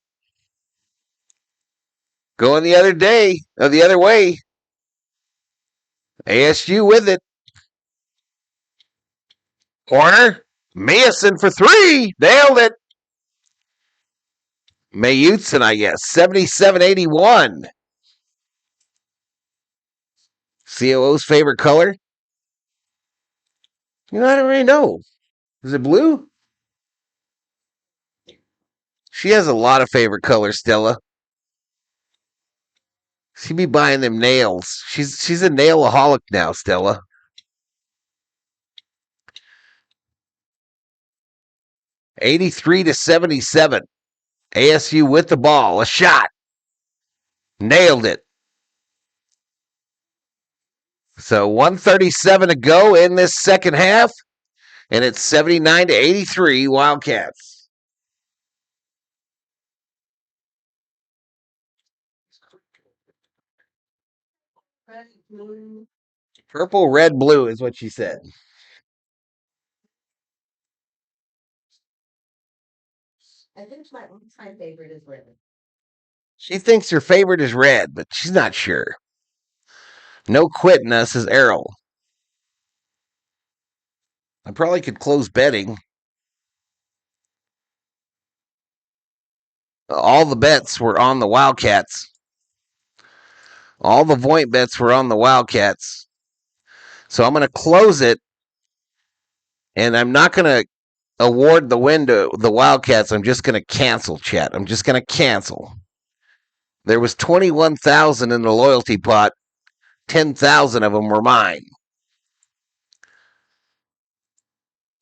Going the other way. ASU with it. Corner. Mason for three. Nailed it. Mayutson, I guess. 77-81. COO's favorite color? I don't really know. Is it blue? She has a lot of favorite colors, Stella. She be buying them nails. She's a nailaholic now, Stella. $83-77. ASU with the ball. A shot. Nailed it. So 137 to go in this second half, and it's 79-83 Wildcats. Red, blue. Purple, red, blue is what she said. I think my favorite is red. She thinks her favorite is red, but she's not sure. No quitting us, says Errol. I probably could close betting. All the bets were on the Wildcats. All the Voint bets were on the Wildcats. So I'm going to close it, and I'm not going to award the win to the Wildcats. I'm just going to cancel, chat. I'm just going to cancel. There was 21,000 in the loyalty pot. 10,000 of them were mine.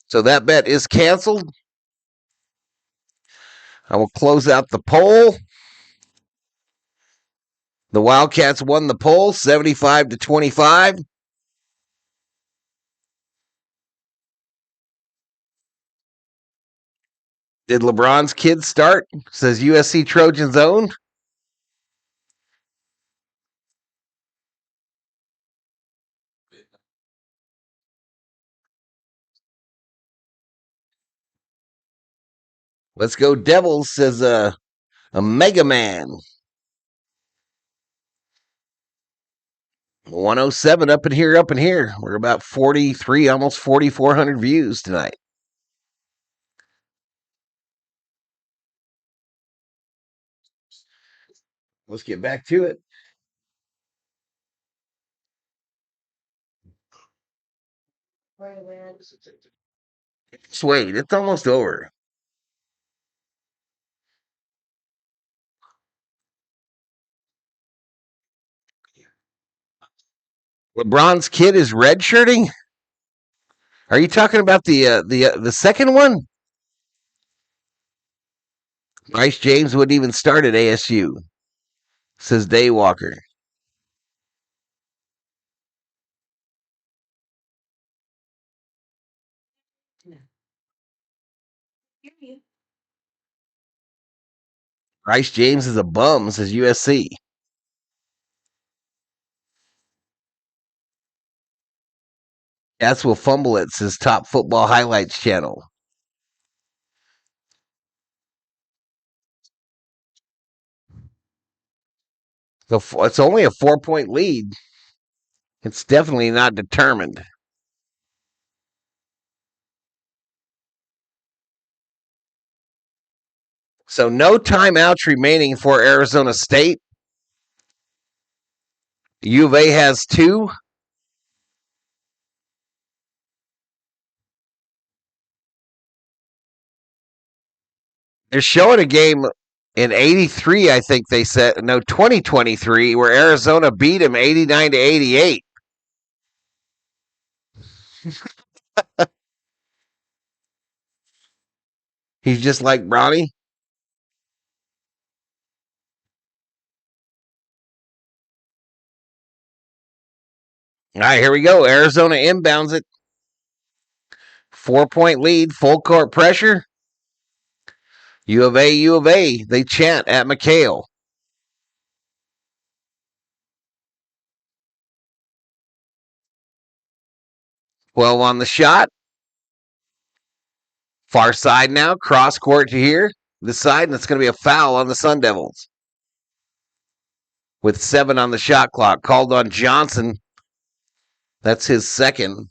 So that bet is canceled. I will close out the poll. The Wildcats won the poll 75-25. Did LeBron's kids start? Says USC Trojans own. Let's go Devils, says a Mega Man. 107 up in here. We're about 43, almost 4,400 views tonight. Let's get back to it. Just wait, it's almost over. LeBron's kid is redshirting? Are you talking about the second one? Bryce James wouldn't even start at ASU, says Daywalker. Bryce James is a bum, says USC. Cats will fumble it, says Top Football Highlights channel. So it's only a 4-point lead. It's definitely not determined. So no timeouts remaining for Arizona State. U of A has 2. They're showing a game in 83, I think they said. No, 2023, where Arizona beat them 89-88. He's just like Bronny. All right, here we go. Arizona inbounds it. 4-point lead, full court pressure. U of A. They chant at McHale. 12 on the shot. Far side now, cross court to here. This side, and it's going to be a foul on the Sun Devils. With 7 on the shot clock. Called on Johnson. That's his second.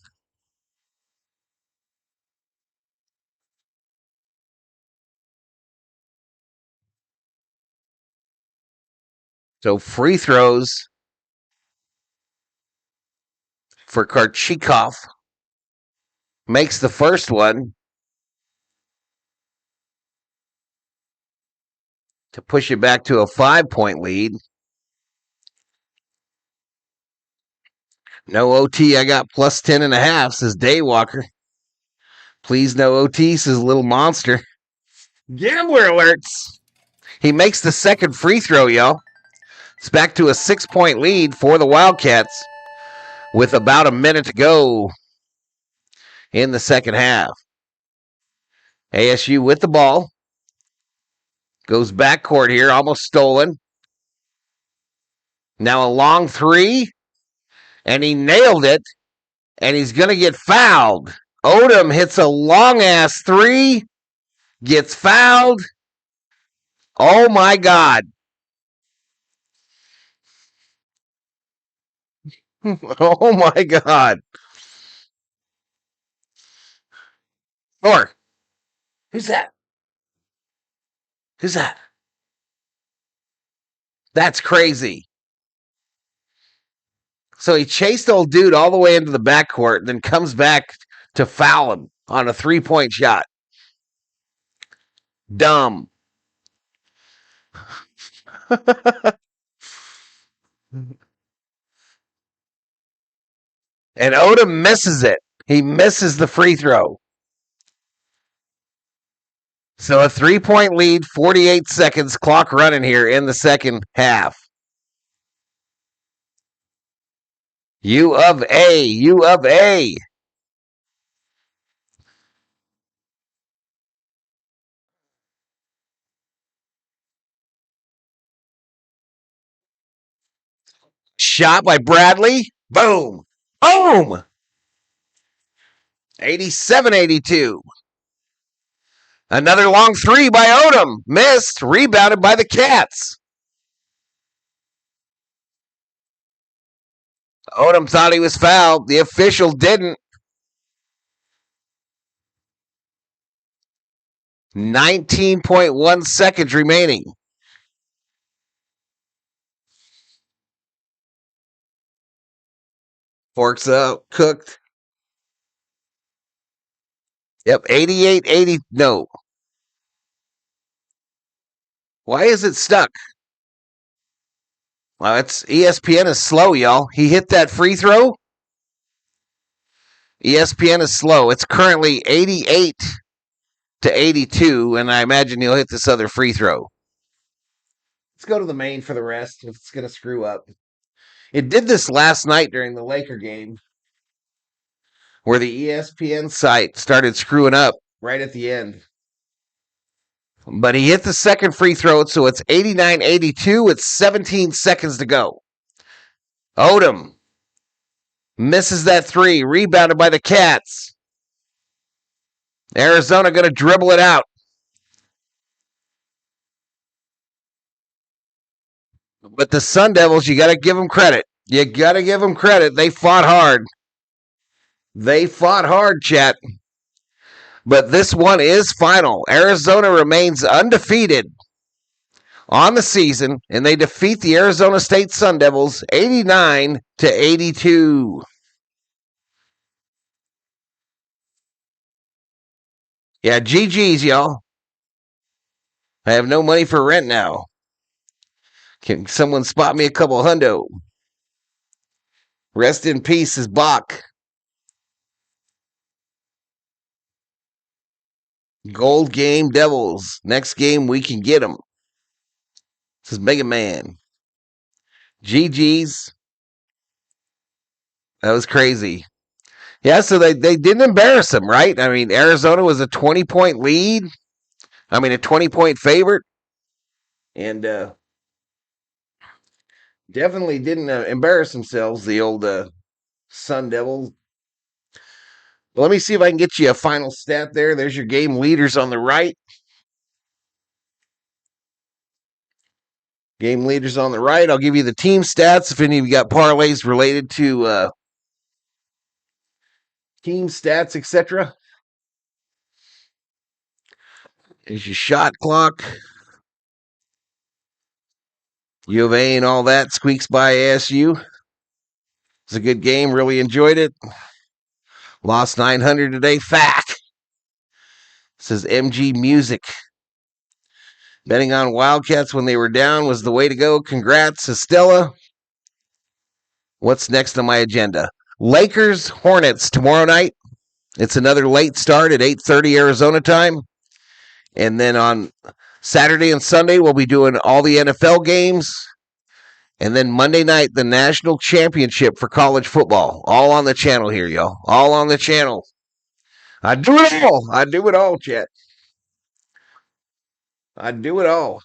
So free throws for Karchikov. Makes the first one to push it back to a 5-point lead. No OT, I got plus 10.5, says Daywalker. Please no OT, says Little Monster. Gambler alerts. He makes the second free throw, y'all. It's back to a 6-point lead for the Wildcats with about a minute to go in the second half. ASU with the ball. Goes backcourt here, almost stolen. Now a long three, and he nailed it, and he's going to get fouled. Odom hits a long-ass three, gets fouled. Oh, my God. Oh, my God. Or, who's that? Who's that? That's crazy. So he chased old dude all the way into the backcourt, and then comes back to foul him on a 3-point shot. Dumb. And Odom misses it. He misses the free throw. So a 3-point lead, 48 seconds, clock running here in the second half. U of A. Shot by Bradley. Boom. Boom. 87-82. Another long three by Odom. Missed. Rebounded by the Cats. Odom thought he was fouled. The official didn't. 19.1 seconds remaining. Forks up. Cooked. Yep, 88-80. No. Why is it stuck? Well, it's ESPN is slow, y'all. He hit that free throw. ESPN is slow. It's currently 88-82, and I imagine he'll hit this other free throw. Let's go to the main for the rest if it's going to screw up. It did this last night during the Laker game where the ESPN site started screwing up right at the end. But he hit the second free throw, so it's 89-82 with 17 seconds to go. Odom misses that three, rebounded by the Cats. Arizona going to dribble it out. But the Sun Devils, you got to give them credit. You got to give them credit. They fought hard. They fought hard, chat. But this one is final. Arizona remains undefeated on the season, and they defeat the Arizona State Sun Devils 89-82. Yeah, GG's, y'all. I have no money for rent now. Can someone spot me a couple hundo? Rest in peace is Bach. Gold game Devils. Next game we can get them. This is Mega Man. GG's. That was crazy. Yeah, so they didn't embarrass them, right? I mean, Arizona was a 20-point lead. I mean, a 20-point favorite. And definitely didn't embarrass themselves, the old Sun Devils. Well, let me see if I can get you a final stat there. There's your game leaders on the right. Game leaders on the right. I'll give you the team stats if any of you got parlays related to team stats, etc. There's your shot clock. U of A and all that squeaks by ASU. It's a good game. Really enjoyed it. Lost 900 today. Fact. Says MG Music. Betting on Wildcats when they were down was the way to go. Congrats, Estella. What's next on my agenda? Lakers Hornets tomorrow night. It's another late start at 8:30 Arizona time. And then on Saturday and Sunday, we'll be doing all the NFL games. And then Monday night, the national championship for college football. All on the channel here, y'all. All on the channel. I do it all. I do it all, chat. I do it all.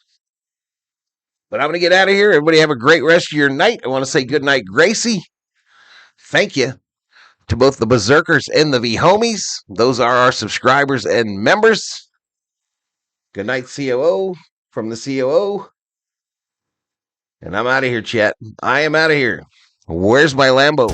But I'm going to get out of here. Everybody have a great rest of your night. I want to say good night, Gracie. Thank you to both the Berserkers and the V-Homies. Those are our subscribers and members. Good night, COO, from the COO. And I'm out of here, chat. I am out of here. Where's my Lambo?